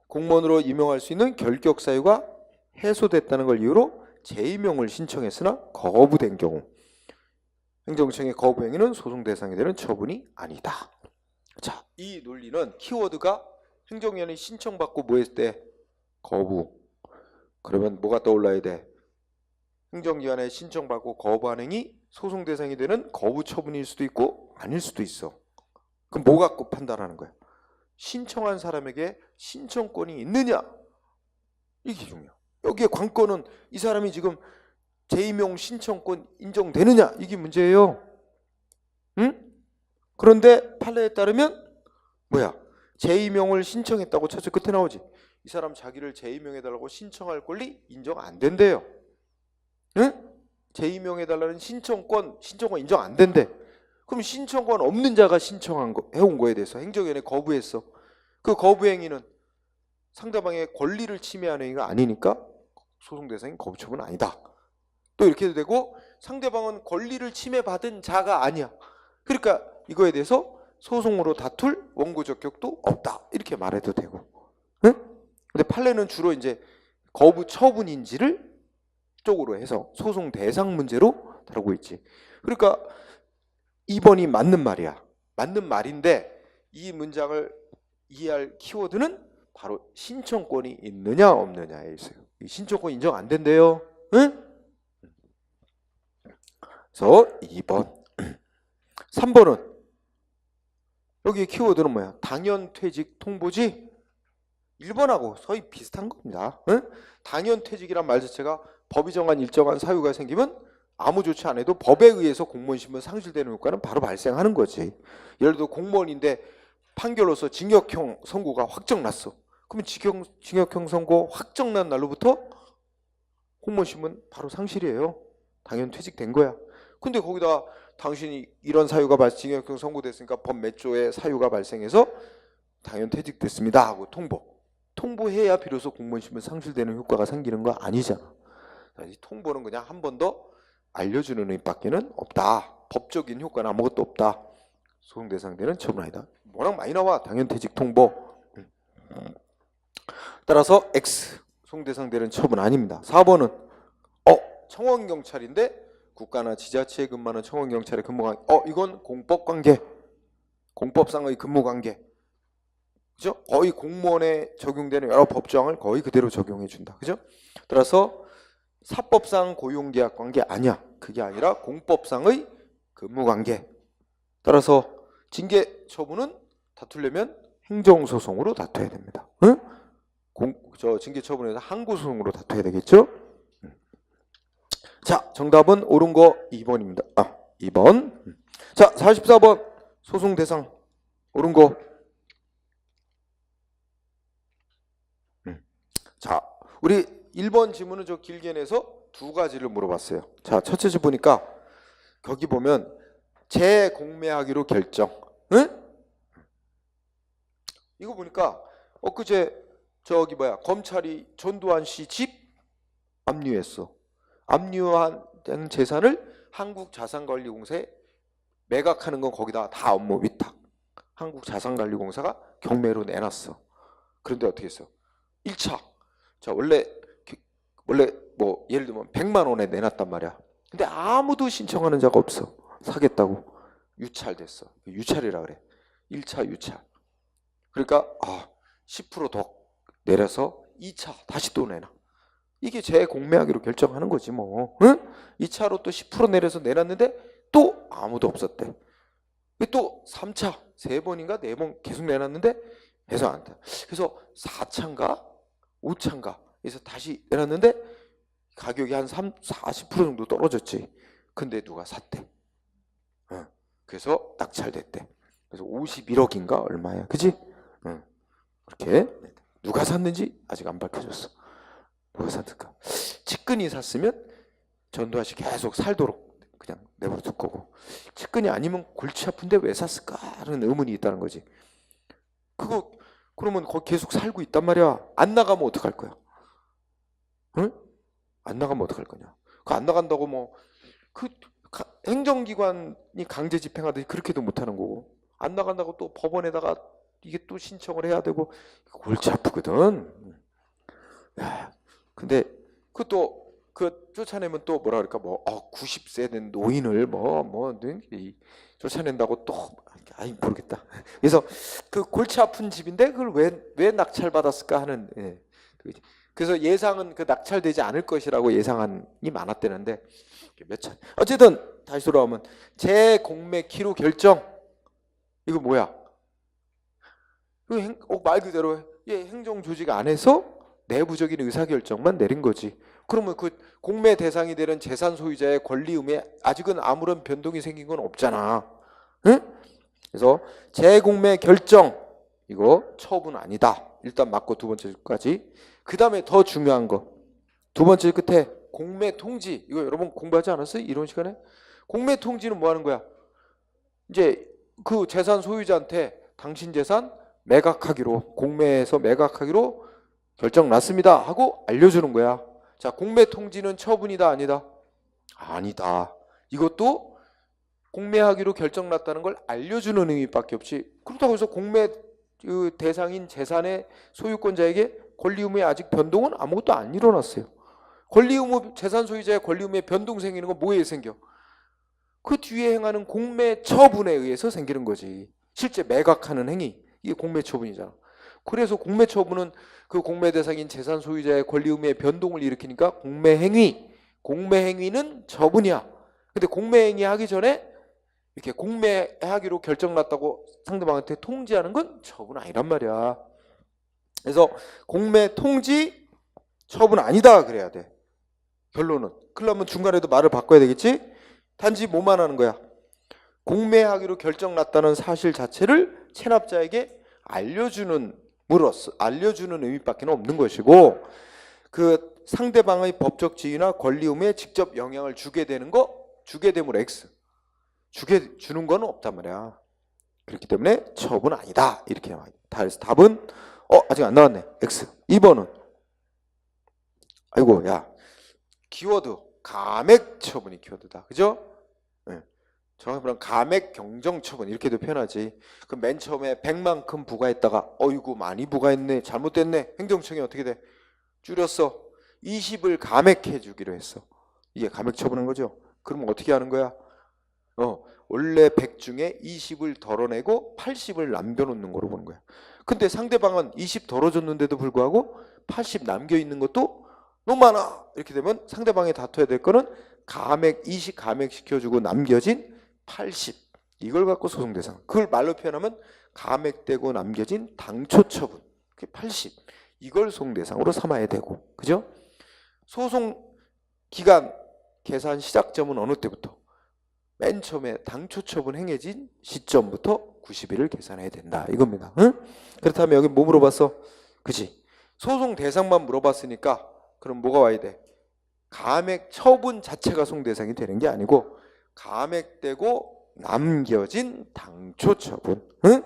공무원으로 임용할 수 있는 결격 사유가 해소됐다는 걸 이유로 재임용을 신청했으나 거부된 경우 행정청의 거부 행위는 소송 대상이 되는 처분이 아니다. 자, 이 논리는 키워드가 행정위원회 신청받고 뭐 했을 때 거부. 그러면 뭐가 떠올라야 돼? 행정기관에 신청받고 거부한 행위 소송 대상이 되는 거부 처분일 수도 있고 아닐 수도 있어. 그럼 뭐 갖고 판단하는 거야? 신청한 사람에게 신청권이 있느냐? 이게 중요해. 여기에 관건은 이 사람이 지금 재임용 신청권 인정되느냐? 이게 문제예요. 응? 그런데 판례에 따르면 뭐야? 재임용을 신청했다고 첫째 끝에 나오지. 이 사람 자기를 재임용해달라고 신청할 권리 인정 안 된대요. 응? 재임용해달라는 신청권 인정 안 된대. 그럼 신청권 없는 자가 신청한 거 해온 거에 대해서 행정위원회 거부했어. 그 거부 행위는 상대방의 권리를 침해하는 행위가 아니니까 소송 대상인 거부 처분은 아니다. 또 이렇게도 되고 상대방은 권리를 침해받은 자가 아니야. 그러니까 이거에 대해서 소송으로 다툴 원고적 격도 없다. 이렇게 말해도 되고. 응? 근데 판례는 주로 이제 거부 처분인지를 쪽으로 해서 소송 대상 문제로 다루고 있지. 그러니까 2번이 맞는 말이야. 맞는 말인데 이 문장을 이해할 키워드는 바로 신청권이 있느냐 없느냐에 있어요. 이 신청권 인정 안 된대요. 응? 그래서 2번. 3번은 여기 키워드는 뭐야? 당연퇴직 통보지? 1번하고 거의 비슷한 겁니다. 응? 당연퇴직이란 말 자체가 법이 정한 일정한 사유가 생기면 아무 조치 안 해도 법에 의해서 공무원 신분 상실되는 효과는 바로 발생하는 거지. 예를 들어 공무원인데 판결로서 징역형 선고가 확정났어. 그러면 징역형 선고 확정난 날로부터 공무원 신분 바로 상실이에요. 당연퇴직된 거야. 근데 거기다 당신이 이런 사유가 징역형 선고됐으니까 법 몇 조의 사유가 발생해서 당연퇴직됐습니다 하고 통보해야 비로소 공무원 신분 상실되는 효과가 생기는 거 아니잖아. 이 통보는 그냥 한 번 더 알려주는 의미밖에는 없다. 법적인 효과는 아무것도 없다. 소송 대상되는 처분 아니다. 워낙 많이 나와. 당연퇴직 통보. 따라서 X. 소송 대상되는 처분 아닙니다. 4번은 청원경찰인데 국가나 지자체에 근무하는 청원경찰의 근무관계. 이건 공법관계. 공법상의 근무관계. 그죠? 거의 공무원에 적용되는 여러 법조항을 거의 그대로 적용해 준다. 그죠? 따라서 사법상 고용계약 관계 아니야. 그게 아니라 공법상의 근무관계. 따라서 징계 처분은 다투려면 행정소송으로 다투어야 됩니다. 응? 징계 처분에서 항고소송으로 다투어야 되겠죠? 자, 정답은 옳은 거 2번입니다. 2번. 자, 44번 소송 대상 옳은 거. 자, 우리 1번 지문은 저 길게 내서 두 가지를 물어봤어요. 자, 첫째 줄 보니까 거기 보면 재공매하기로 결정. 응? 이거 보니까 엊그제 검찰이 전두환 씨 집 압류했어. 압류한 재산을 한국자산관리공사에 매각하는 건 거기다 다 업무 위탁. 한국자산관리공사가 경매로 내놨어. 그런데 어떻게 했어? 1차. 자, 원래 뭐 예를 들면 100만 원에 내놨단 말이야. 근데 아무도 신청하는 자가 없어. 사겠다고. 유찰됐어. 유찰이라 그래. 1차 유찰. 그러니까 10%더 내려서 2차 다시 또 내놔. 이게 재공매하기로 결정하는 거지 뭐. 응? 2차로 또 10% 내려서 내놨는데 또 아무도 없었대. 또 3차 3번인가 4번 계속 내놨는데 해서 안 돼. 그래서 4차인가 5차인가 그래서 다시 내놨는데 가격이 한 40% 정도 떨어졌지. 근데 누가 샀대. 그래서 낙찰됐대. 그래서 51억인가 얼마야. 그지? 그렇게 누가 샀는지 아직 안 밝혀졌어. 누가 샀을까? 측근이 샀으면 전두환 씨 계속 살도록 그냥 내버려둘 거고, 측근이 아니면 골치 아픈데 왜 샀을까 하는 의문이 있다는 거지. 그러면 거기 계속 살고 있단 말이야. 안 나가면 어떡할 거야? 응? 안 나가면 어떡할 거냐? 안 나간다고 뭐 행정기관이 강제 집행하듯이 그렇게도 못하는 거고, 안 나간다고 또 법원에다가 이게 또 신청을 해야 되고, 골치 아프거든. 야, 근데 그것도 그 쫓아내면 또 뭐라 그럴까, 뭐 90세 된 노인을 쫓아낸다고 또 모르겠다. 그래서 그 골치 아픈 집인데 그걸 왜 낙찰 받았을까 하는, 예. 그래서 예상은 그 낙찰되지 않을 것이라고 예상이 많았대는데 몇 차. 어쨌든 다시 돌아오면 재공매 기로 결정, 이거 뭐야? 말 그대로 행정 조직 안에서 내부적인 의사결정만 내린 거지. 그러면 그 공매 대상이 되는 재산 소유자의 권리 의무에 아직은 아무런 변동이 생긴 건 없잖아. 응? 그래서 재공매 결정, 이거 처분 아니다. 일단 맞고 두 번째 줄까지. 그 다음에 더 중요한 거, 두 번째 끝에 공매 통지. 이거 여러분 공부하지 않았어요? 이런 시간에? 공매 통지는 뭐 하는 거야? 이제 그 재산 소유자한테 당신 재산 매각하기로, 공매에서 매각하기로 결정 났습니다 하고 알려주는 거야. 자, 공매 통지는 처분이다 아니다? 아니다. 이것도 공매하기로 결정 났다는 걸 알려주는 의미밖에 없지, 그렇다고 해서 공매 그 대상인 재산의 소유권자에게 권리 의무에 아직 변동은 아무것도 안 일어났어요. 권리 의무, 재산 소유자의 권리 의무에 변동 생기는 건 뭐에 생겨? 그 뒤에 행하는 공매 처분에 의해서 생기는 거지. 실제 매각하는 행위, 이게 공매 처분이잖아. 그래서 공매 처분은 그 공매 대상인 재산 소유자의 권리 의무에 변동을 일으키니까 공매 행위, 공매 행위는 처분이야. 근데 공매 행위 하기 전에 이렇게 공매하기로 결정났다고 상대방한테 통지하는 건 처분 아니란 말이야. 그래서 공매 통지 처분 아니다 그래야 돼. 결론은. 그러려면 중간에도 말을 바꿔야 되겠지? 단지 뭐만 하는 거야? 공매하기로 결정났다는 사실 자체를 체납자에게 알려주는 의미밖에 없는 것이고, 그 상대방의 법적 지위나 권리 의무에 직접 영향을 주게 됨으로 X. 주는 건 없단 말이야. 그렇기 때문에 처분 아니다. 이렇게 나와요. 그래서 답은 아직 안 나왔네. X. 2번은 아이고 야, 키워드 감액 처분이 키워드다. 그죠? 네. 정확히 말하면 감액 경정 처분 이렇게도 표현하지. 그럼 맨 처음에 100만큼 부과했다가 어이구 많이 부과했네, 잘못됐네, 행정청이 어떻게 돼? 줄였어. 20을 감액해 주기로 했어. 이게 감액 처분인 거죠. 그럼 어떻게 하는 거야? 원래 100 중에 20을 덜어내고 80을 남겨놓는 거로 보는 거야. 근데 상대방은 20 덜어줬는데도 불구하고 80 남겨있는 것도 너무 많아. 이렇게 되면 상대방이 다퉈야 될 거는 감액 20 감액시켜주고 남겨진 80, 이걸 갖고 소송 대상. 그걸 말로 표현하면 감액되고 남겨진 당초 처분, 그게 80, 이걸 소송 대상으로 삼아야 되고, 그죠? 소송 기간 계산 시작점은 어느 때부터? 맨 처음에 당초 처분 행해진 시점부터 90일을 계산해야 된다 이겁니다. 응? 그렇다면 여기 뭐 물어봤어? 그치? 소송 대상만 물어봤으니까 그럼 뭐가 와야 돼? 감액 처분 자체가 소송 대상이 되는 게 아니고 감액되고 남겨진 당초 처분, 응?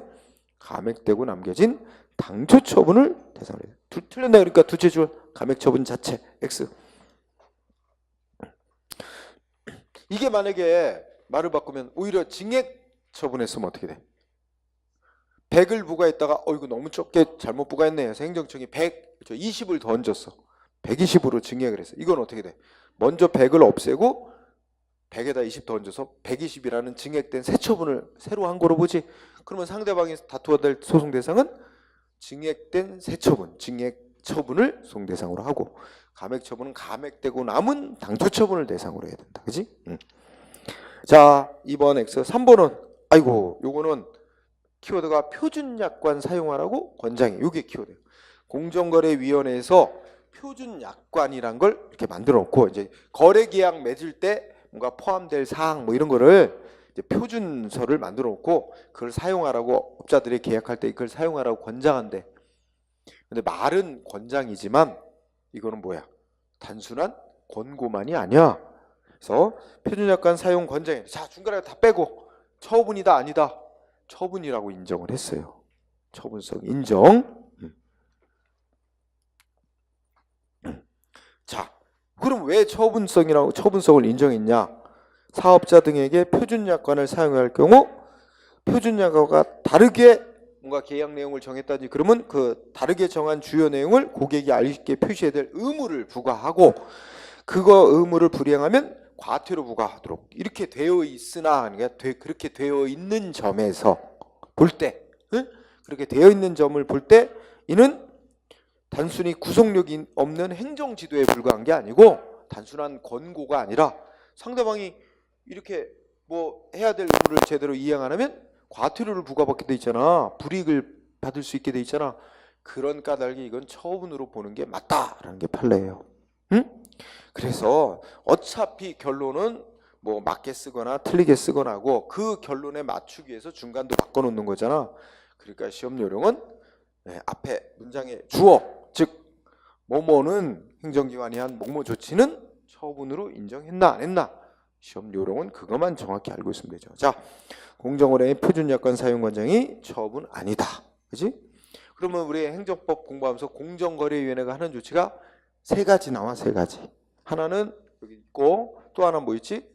감액되고 남겨진 당초 처분을 대상으로 해야 돼. 틀렸나? 그러니까 두째 줄 감액 처분 자체 X. 이게 만약에 말을 바꾸면 오히려 징액 처분했으면 어떻게 돼? 100을 부과했다가 이거 너무 적게 잘못 부과했네 해서 행정청이 20을 더 얹었어. 120으로 징액을 했어. 이건 어떻게 돼? 먼저 100을 없애고 100에다 20 더 얹어서 120이라는 징액된 새 처분을 새로 한 거로 보지. 그러면 상대방이 다투어야 될 소송 대상은 징액된 새 처분, 징액 처분을 소송 대상으로 하고, 감액 처분은 감액되고 남은 당초 처분을 대상으로 해야 된다. 그지? 자, 2번 X. 3번은 아이고 요거는 키워드가 표준약관 사용하라고 권장해. 요게 키워드예요. 공정거래위원회에서 표준약관이란 걸 이렇게 만들어 놓고 이제 거래계약 맺을 때 뭔가 포함될 사항 뭐 이런 거를 이제 표준서를 만들어 놓고 그걸 사용하라고, 업자들이 계약할 때 그걸 사용하라고 권장한대. 근데 말은 권장이지만 이거는 뭐야? 단순한 권고만이 아니야. 그래서 표준약관 사용 권장해. 자, 중간에 다 빼고 처분이다 아니다? 처분이라고 인정을 했어요. 처분성 인정. 자, 그럼 왜 처분성을 인정했냐? 사업자 등에게 표준약관을 사용해야 할 경우 표준약관과 다르게 뭔가 계약 내용을 정했다든지 그러면 그 다르게 정한 주요 내용을 고객이 알게 표시해야 될 의무를 부과하고 그거 의무를 불이행하면 과태료 부과하도록 이렇게 되어 있으나 그러니까 그렇게 되어 있는 점에서 볼 때 그렇게 되어 있는 점을 볼 때 이는 단순히 구속력이 없는 행정지도에 불과한 게 아니고 단순한 권고가 아니라 상대방이 이렇게 뭐 해야 될 의무를 제대로 이행 안 하면 과태료를 부과받게 돼 있잖아. 불이익을 받을 수 있게 돼 있잖아. 그런 까닭이 이건 처분으로 보는 게 맞다라는 게 판례예요. 응? 그래서 어차피 결론은 뭐 맞게 쓰거나 틀리게 쓰거나 하고 그 결론에 맞추기 위해서 중간도 바꿔놓는 거잖아. 그러니까 시험 요령은 앞에 문장의 주어 즉 뭐뭐는 행정기관이 한 뭐뭐 조치는 처분으로 인정했나 안 했나 시험 요령은 그것만 정확히 알고 있으면 되죠. 자, 공정거래의 표준약관 사용관장이 처분 아니다. 그지? 그러면 우리 행정법 공부하면서 공정거래위원회가 하는 조치가 세 가지 나와. 세 가지. 하나는 여기 있고 또 하나 뭐 있지?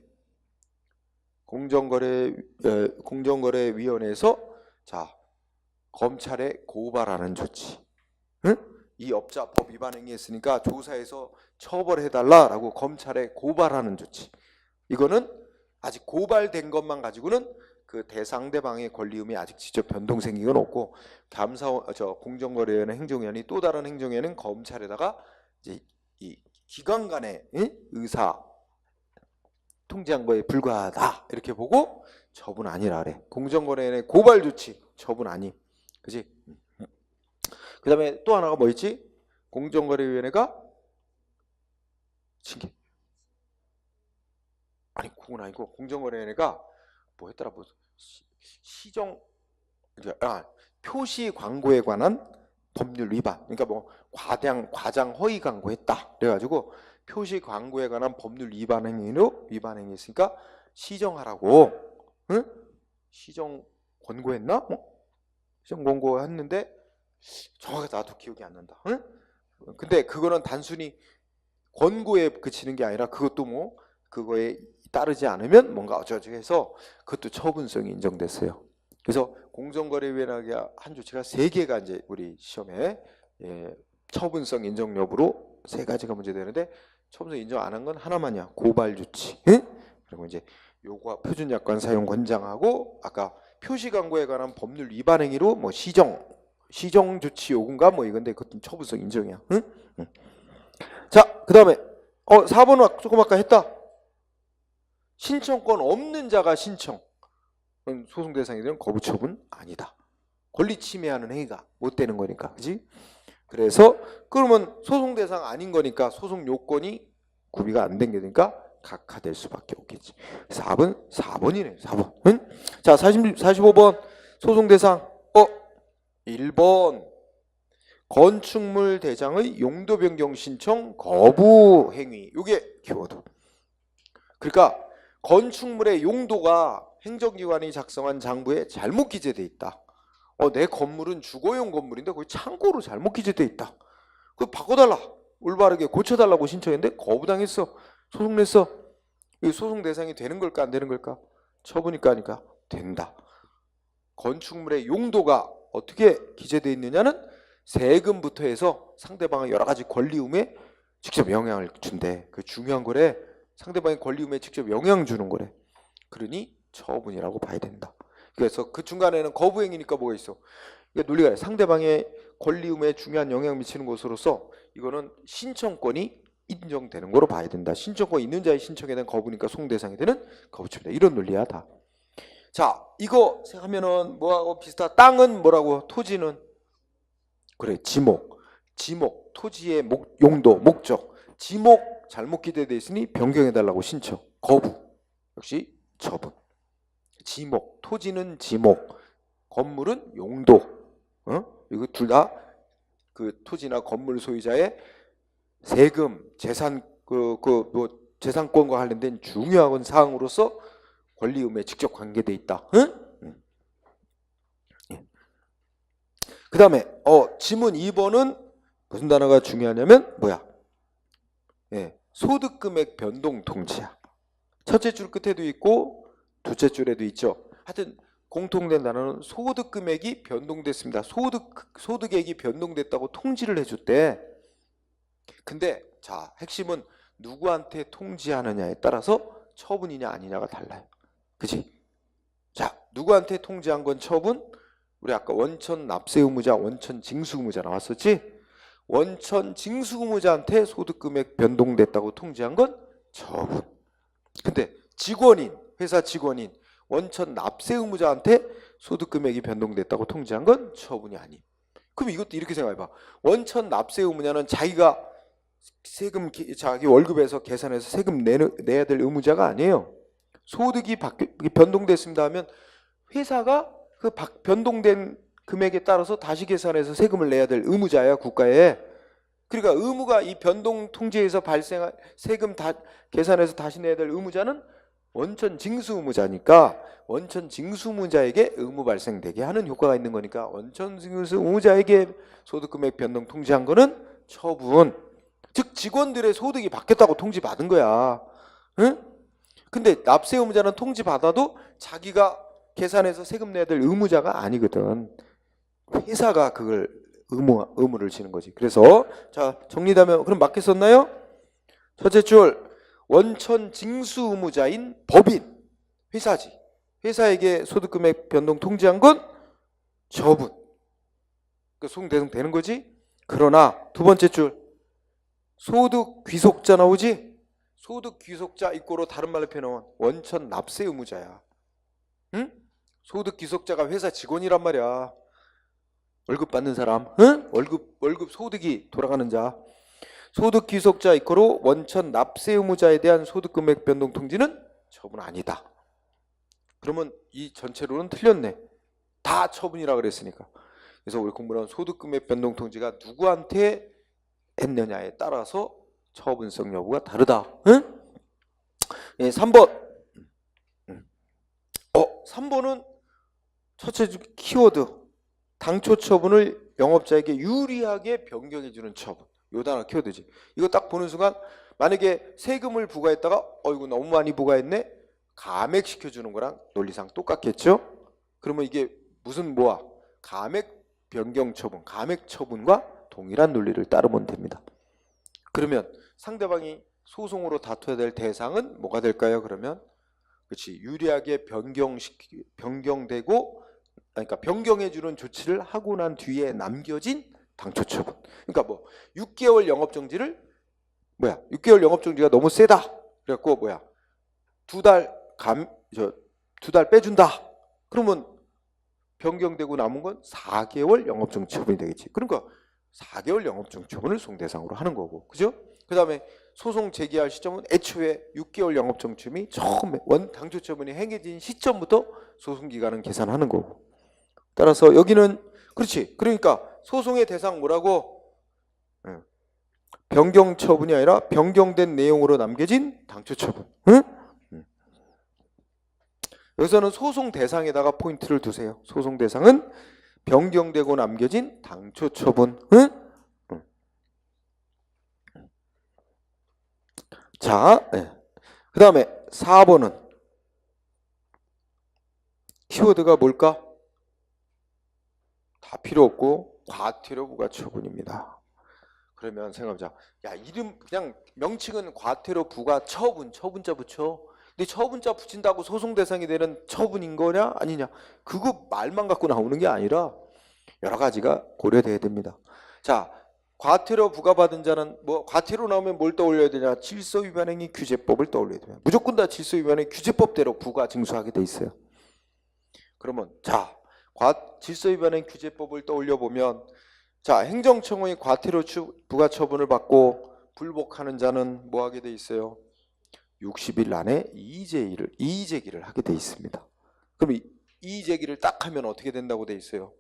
공정거래위원회에서 자 검찰에 고발하는 조치. 응? 이 업자 법 위반 행위했으니까 조사해서 처벌해달라라고 검찰에 고발하는 조치. 이거는 아직 고발된 것만 가지고는 그 대상대방의 권리의무에 아직 직접 변동 생긴 건 없고 공정거래위원회 행정위원회 또 다른 행정위원회는 검찰에다가 이제 이 기관 간의 의사 통지한 거에 불과하다 이렇게 보고 처분 아니라 그래. 공정거래위원회 고발 조치 처분 아니. 그지? 그 다음에 또 하나가 뭐 있지? 공정거래위원회가 징계. 아니 그건 아니고 공정거래위원회가 뭐 했더라 뭐 시정 표시 광고에 관한 법률 위반 그러니까 뭐 과장 허위 광고했다 그래가지고 표시 광고에 관한 법률 위반 행위했으니까 시정하라고. 응? 시정 권고했나? 시정 권고했는데 정확하게 나도 기억이 안 난다. 응? 근데 그거는 단순히 권고에 그치는 게 아니라 그것도 뭐 그거에 따르지 않으면 뭔가 어쩌고저쩌고 해서 그것도 처분성이 인정됐어요. 그래서 공정거래위원회가 한 조치가 3개가 이제 우리 시험에 처분성 인정 여부로 3가지가 문제되는데 처분성 인정 안 한 건 하나만이야. 고발 조치. 그리고 이제 요구와 표준약관 사용 권장하고 아까 표시 광고에 관한 법률 위반 행위로 뭐 시정 조치 요구인가 뭐 이건데 그것도 처분성 인정이야. 자, 그다음에 4번은 조금 아까 했다. 신청권 없는 자가 신청. 소송 대상이 되는 거부 처분 아니다. 권리 침해하는 행위가 못 되는 거니까. 그지? 그래서 그러면 소송 대상 아닌 거니까 소송 요건이 구비가 안 된 게 되니까 각하될 수밖에 없겠지. 4번이네. 4번. 응? 자, 45번 소송 대상 1번 건축물 대장의 용도 변경 신청 거부 행위. 이게 키워드. 그러니까 건축물의 용도가 행정기관이 작성한 장부에 잘못 기재돼 있다. 내 건물은 주거용 건물인데 거기 창고로 잘못 기재돼 있다. 그거 바꿔달라. 올바르게 고쳐달라고 신청했는데 거부당했어. 소송 냈어. 이 소송 대상이 되는 걸까 안 되는 걸까? 처분일까 하니까 된다. 건축물의 용도가 어떻게 기재되어 있느냐는 세금부터 해서 상대방의 여러 가지 권리 의무에 직접 영향을 준대. 그 중요한 거래. 상대방의 권리 의무에 직접 영향 주는 거래. 그러니 처분이라고 봐야 된다. 그래서 그 중간에는 거부행위니까 뭐가 있어? 이게 논리가 아니라 상대방의 권리 의무에 중요한 영향을 미치는 것으로서 이거는 신청권이 인정되는 거로 봐야 된다. 신청권 있는 자의 신청에 대한 거부니까 소송 대상이 되는 거부처분이다. 이런 논리야 다. 자, 이거 하면은 뭐하고 비슷하다. 땅은 뭐라고? 토지는 그래 지목, 토지의 용도, 목적. 지목 잘못 기재되어 있으니 변경해달라고 신청. 거부 역시 처분. 지목, 토지는 지목, 건물은 용도. 이거 둘 다 그 토지나 건물 소유자의 세금, 재산 뭐 재산권과 관련된 중요한 사항으로서 권리 의무에 직접 관계돼 있다. 그 다음에 지문 2번은 무슨 단어가 중요하냐면 뭐야? 소득금액 변동 통지야. 첫째 줄 끝에도 있고 둘째 줄에도 있죠. 하여튼 공통된 단어는 소득 금액이 변동됐습니다. 소득액이 변동됐다고 통지를 해줬대. 근데 자, 핵심은 누구한테 통지하느냐에 따라서 처분이냐 아니냐가 달라요. 그치? 자, 누구한테 통지한 건 처분? 우리 아까 원천 납세 의무자, 원천 징수 의무자 나왔었지? 원천 징수 의무자한테 소득 금액 변동됐다고 통지한 건 처분. 근데 직원인, 회사 직원인 원천 납세 의무자한테 소득 금액이 변동됐다고 통지한 건 처분이 아님. 그럼 이것도 이렇게 생각해봐. 원천 납세 의무자는 자기가 세금, 자기 월급에서 계산해서 세금 내야 될 의무자가 아니에요. 소득이 변동됐습니다 하면 회사가 그 변동된 금액에 따라서 다시 계산해서 세금을 내야 될 의무자야, 국가에. 그러니까 의무가 이 변동 통지에서 발생한 세금 다 계산해서 다시 내야 될 의무자는 원천 징수 의무자니까 원천 징수 의무자에게 의무 발생되게 하는 효과가 있는 거니까 원천 징수 의무자에게 소득 금액 변동 통지한 거는 처분. 즉 직원들의 소득이 바뀌었다고 통지 받은 거야. 응? 근데 납세 의무자는 통지 받아도 자기가 계산해서 세금 내야 될 의무자가 아니거든. 회사가 그걸 의무를 지는 거지. 그래서 자, 정리하면 그럼 맞게 썼나요? 첫째 줄 원천 징수 의무자인 법인, 회사지. 회사에게 소득금액 변동 통지한 건 처분. 그러니까 소득 되는 거지. 그러나 두 번째 줄 소득 귀속자 나오지. 소득 귀속자 이꼬로 다른 말로 표현하면 원천 납세 의무자야. 응? 소득 귀속자가 회사 직원이란 말이야. 월급 받는 사람, 응? 월급 소득이 돌아가는 자. 소득 귀속자 이꼬로 원천 납세 의무자에 대한 소득 금액 변동 통지는 처분 아니다. 그러면 이 전체로는 틀렸네. 다 처분이라 그랬으니까. 그래서 우리 공부는 소득 금액 변동 통지가 누구한테 했느냐에 따라서 처분성 여부가 다르다. 응? 예, 3번. 3번은 첫째 키워드. 당초 처분을 영업자에게 유리하게 변경해주는 처분. 요 단어 키워드지. 이거 딱 보는 순간 만약에 세금을 부과했다가 이거 너무 많이 부과했네. 감액시켜주는 거랑 논리상 똑같겠죠? 그러면 이게 무슨 뭐야? 감액 변경 처분, 감액 처분과 동일한 논리를 따르면 됩니다. 그러면 상대방이 소송으로 다퉈야 될 대상은 뭐가 될까요? 그러면 그렇지, 유리하게 변경되고, 그러니까 변경해주는 조치를 하고 난 뒤에 남겨진 당초 처분. 그러니까 뭐 6개월 영업정지를 6개월 영업정지가 너무 세다. 그래갖고 두 달 빼준다. 그러면 변경되고 남은 건 4개월 영업정지 처분이 되겠지. 그러니까 4개월 영업정지 처분을 송대상으로 하는 거고, 그죠? 그 다음에 소송 제기할 시점은 애초에 6개월 영업정지 처분이 처음에 당초 처분이 행해진 시점부터 소송기간은 계산하는 거고. 따라서 여기는 그렇지. 그러니까 소송의 대상 뭐라고? 변경 처분이 아니라 변경된 내용으로 남겨진 당초 처분. 응? 여기서는 소송 대상에다가 포인트를 두세요. 소송 대상은 변경되고 남겨진 당초 처분. 응? 자, 그 다음에 4번은 키워드가 뭘까? 다 필요 없고 과태료 부과 처분입니다. 그러면 생각해보자. 야, 이름 그냥 명칭은 과태료 부과 처분자 붙여. 근데 처분자 붙인다고 소송 대상이 되는 처분인 거냐 아니냐, 그거 말만 갖고 나오는 게 아니라 여러 가지가 고려돼야 됩니다. 자, 과태료 부과받은 자는 과태료 나오면 뭘 떠올려야 되냐? 질서위반행위 규제법을 떠올려야 돼요. 무조건 다 질서위반행위 규제법대로 부과 징수하게 돼 있어요. 그러면 자, 질서위반행위 규제법을 떠올려 보면, 자, 행정청의 과태료 부과 처분을 받고 불복하는 자는 뭐 하게 돼 있어요? 60일 안에 이의제기를 하게 돼 있습니다. 그럼 이의제기를 딱 하면 어떻게 된다고 돼 있어요?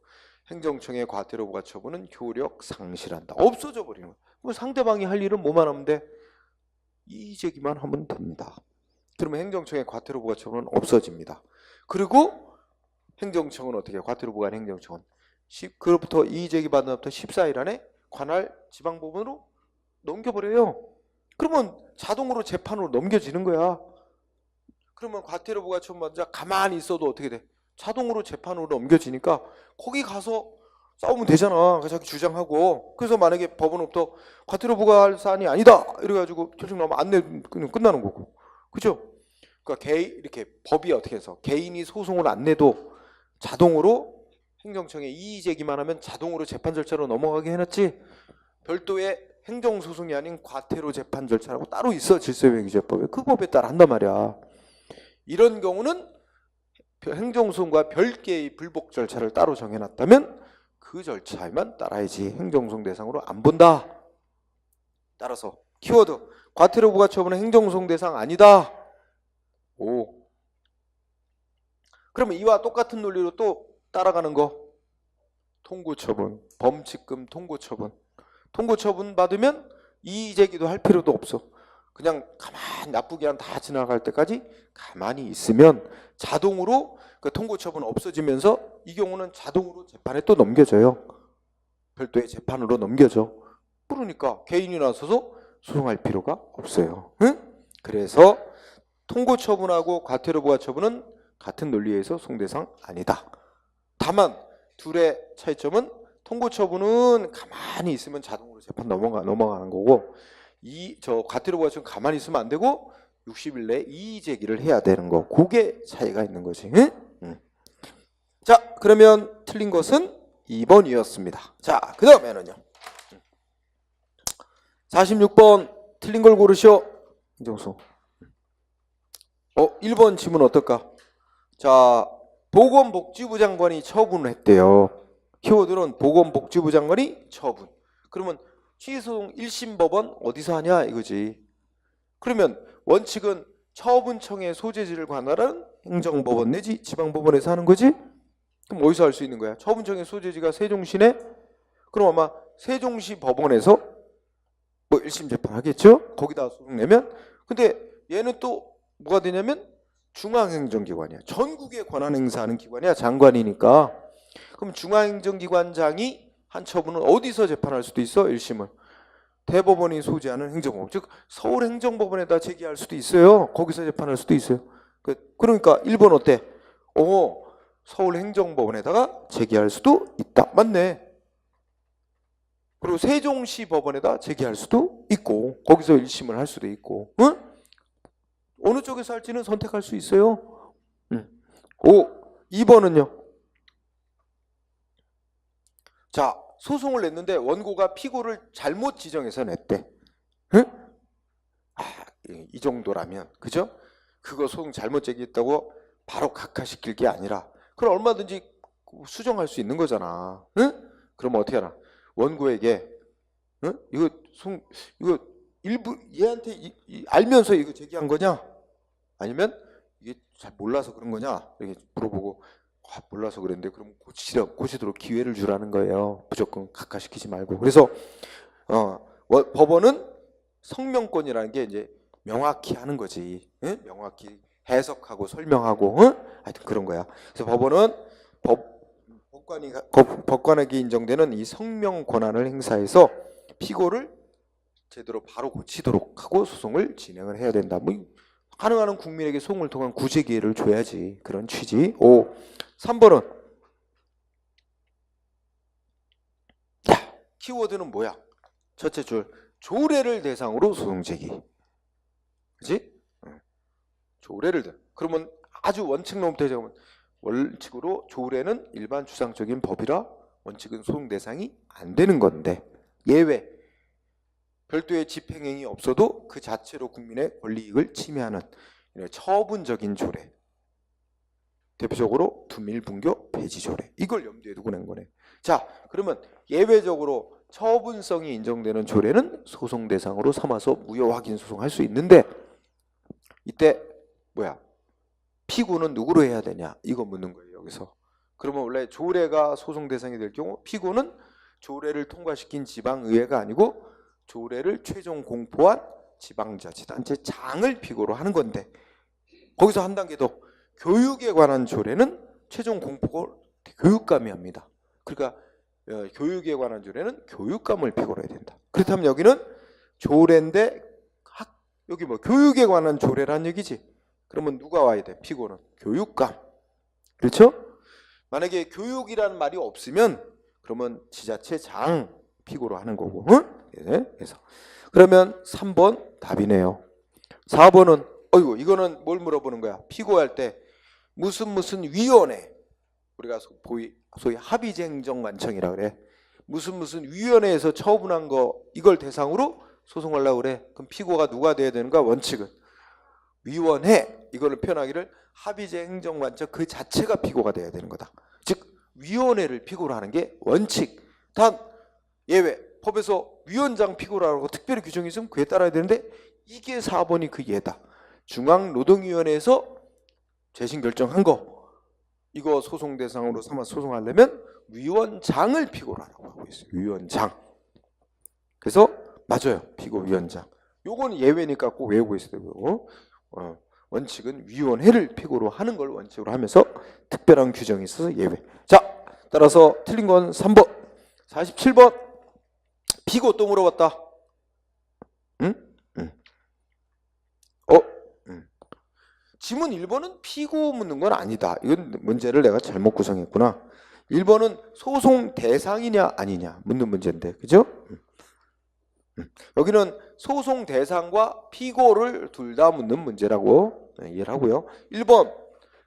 행정청의 과태료 부과 처분은 효력 상실한다. 없어져 버리는 거예요. 그럼 상대방이 할 일은 뭐만 하면 돼? 이의제기만 하면 됩니다. 그러면 행정청의 과태료 부과 처분은 없어집니다. 그리고 행정청은 어떻게 해요? 과태료 부과한 행정청은 그로부터 이의제기 받은 날부터 14일 안에 관할 지방법원으로 넘겨버려요. 그러면 자동으로 재판으로 넘겨지는 거야. 그러면 과태료부가 처분받자 가만히 있어도 어떻게 돼? 자동으로 재판으로 넘겨지니까 거기 가서 싸우면 되잖아. 자기 주장하고. 그래서 만약에 법원으로부터 과태료부가 할 사안이 아니다 이래가지고 결정 나면 안 내면 그냥 끝나는 거고, 그죠? 그러니까 이렇게 법이 어떻게 해서 개인이 소송을 안 내도 자동으로 행정청에 이의 제기만 하면 자동으로 재판 절차로 넘어가게 해놨지. 별도의 행정소송이 아닌 과태료 재판 절차라고 따로 있어, 질서유예규제법에. 그 법에 따라 한단 말이야. 이런 경우는 행정소송과 별개의 불복 절차를 따로 정해놨다면 그 절차에만 따라야지 행정소송 대상으로 안 본다. 따라서 키워드 과태료 부과처분은 행정소송 대상 아니다. 오. 그러면 이와 똑같은 논리로 또 따라가는 거, 통고처분, 범칙금 통고처분. 통고처분 받으면 이의제기도 할 필요도 없어. 그냥 가만히 납부기한 다 지나갈 때까지 가만히 있으면 자동으로 그 통고처분 없어지면서 이 경우는 자동으로 재판에 또 넘겨져요. 별도의 재판으로 넘겨져. 그러니까 개인이 나서서 소송할 필요가 없어요. 응? 그래서 통고처분하고 과태료 부과처분은 같은 논리에 의해서 소송대상 아니다. 다만 둘의 차이점은 통고처분은 가만히 있으면 자동으로 재판 넘어가는 거고, 과태료 부과처분 가만히 있으면 안 되고 60일 내에 이의 제기를 해야 되는 거. 그게 차이가 있는 거지. 응? 자, 그러면 틀린 것은 2번이었습니다. 자, 그 다음에는요. 46번 틀린 걸 고르시오. 이정수. 1번 지문 어떨까? 자, 보건복지부 장관이 처분을 했대요. 키워드는 보건복지부 장관이 처분. 그러면 취소송 1심 법원 어디서 하냐 이거지. 그러면 원칙은 처분청의 소재지를 관할한 행정법원 내지 지방법원에서 하는 거지? 그럼 어디서 할 수 있는 거야? 처분청의 소재지가 세종시네? 그럼 아마 세종시 법원에서 뭐 1심 재판 하겠죠? 거기다 소송 내면. 근데 얘는 또 뭐가 되냐면 중앙행정기관이야. 전국에 권한 행사하는 기관이야. 장관이니까. 그럼 중앙행정기관장이 한 처분은 어디서 재판할 수도 있어? 1심을. 대법원이 소재하는 행정법원, 즉 서울행정법원에다 제기할 수도 있어요. 거기서 재판할 수도 있어요. 그러니까 1번 어때? 서울행정법원에다가 제기할 수도 있다. 맞네. 그리고 세종시 법원에다 제기할 수도 있고 거기서 1심을 할 수도 있고. 응? 어느 쪽에서 할지는 선택할 수 있어요. 2번은요. 자, 소송을 냈는데 원고가 피고를 잘못 지정해서 냈대. 응? 이 정도라면, 그죠? 그거 소송 잘못 제기했다고 바로 각하시킬 게 아니라 그럼 얼마든지 수정할 수 있는 거잖아. 응? 그럼 어떻게 하나? 원고에게 응? 이거 일부 얘한테 알면서 이거 제기한 거냐? 아니면 이게 잘 몰라서 그런 거냐? 이렇게 물어보고 몰라서 그랬는데 그럼 고치도록 기회를 주라는 거예요. 무조건 각하시키지 말고. 그래서 법원은 성명권이라는 게 이제 명확히 하는 거지. 응? 명확히 해석하고 설명하고, 응? 하여튼 그런 거야. 그래서 법원은 법관에게 인정되는 이 성명 권한을 행사해서 피고를 제대로 바로 고치도록 하고 소송을 진행을 해야 된다. 뭐 가능한 국민에게 소송을 통한 구제 기회를 줘야지. 그런 취지. 3번은 키워드는 뭐야? 첫째 줄 조례를 대상으로 소송 제기. 그렇지? 조례를 그러면 아주 원칙론부터 해보면 원칙으로 조례는 일반 추상적인 법이라 원칙은 소송 대상이 안 되는 건데 예외 별도의 집행행위 없어도 그 자체로 국민의 권리이익을 침해하는 처분적인 조례, 대표적으로 두밀분교 폐지조례, 이걸 염두에 두고 낸 거네. 자, 그러면 예외적으로 처분성이 인정되는 조례는 소송 대상으로 삼아서 무효 확인 소송할 수 있는데 이때 뭐야? 피고는 누구로 해야 되냐? 이거 묻는 거예요, 여기서. 그러면 원래 조례가 소송 대상이 될 경우 피고는 조례를 통과시킨 지방의회가 아니고 조례를 최종 공포한 지방자치단체장을 피고로 하는 건데 거기서 한 단계 더 교육에 관한 조례는 최종 공포를 교육감이 합니다. 그러니까 교육에 관한 조례는 교육감을 피고로 해야 된다. 그렇다면 여기는 조례인데 여기 뭐 교육에 관한 조례란 얘기지. 그러면 누가 와야 돼? 피고는 교육감. 그렇죠? 만약에 교육이라는 말이 없으면 그러면 지자체장 피고로 하는 거고. 응? 네, 그래서 그러면 3번 답이네요. 4번은 어이구 이거는 뭘 물어보는 거야? 피고할 때 무슨 위원회, 우리가 소위 합의제행정관청이라 그래. 무슨 위원회에서 처분한 거 이걸 대상으로 소송하려고 그래. 그럼 피고가 누가 돼야 되는가? 원칙은 위원회, 이거를 표현하기를 합의제행정관청 그 자체가 피고가 돼야 되는 거다. 즉 위원회를 피고로 하는 게 원칙. 단 예외, 법에서 위원장 피고라고 특별히 규정이 있으면 그에 따라야 되는데 이게 4번이 그 예다. 중앙노동위원회에서 재심 결정한 거 이거 소송 대상으로 삼아 소송하려면 위원장을 피고로 하라고 하고 있어요. 위원장. 그래서 맞아요. 피고 위원장. 요건 예외니까 꼭 외우고 있어야 되고요. 원칙은 위원회를 피고로 하는 걸 원칙으로 하면서 특별한 규정이 있어서 예외. 자, 따라서 틀린 건 3번. 47번. 피고 또 물어봤다. 응? 지문 1번은 피고 묻는 건 아니다. 이건 문제를 내가 잘못 구성했구나. 1번은 소송 대상이냐 아니냐 묻는 문제인데, 그죠? 여기는 소송 대상과 피고를 둘 다 묻는 문제라고 이해를 하고요. 1번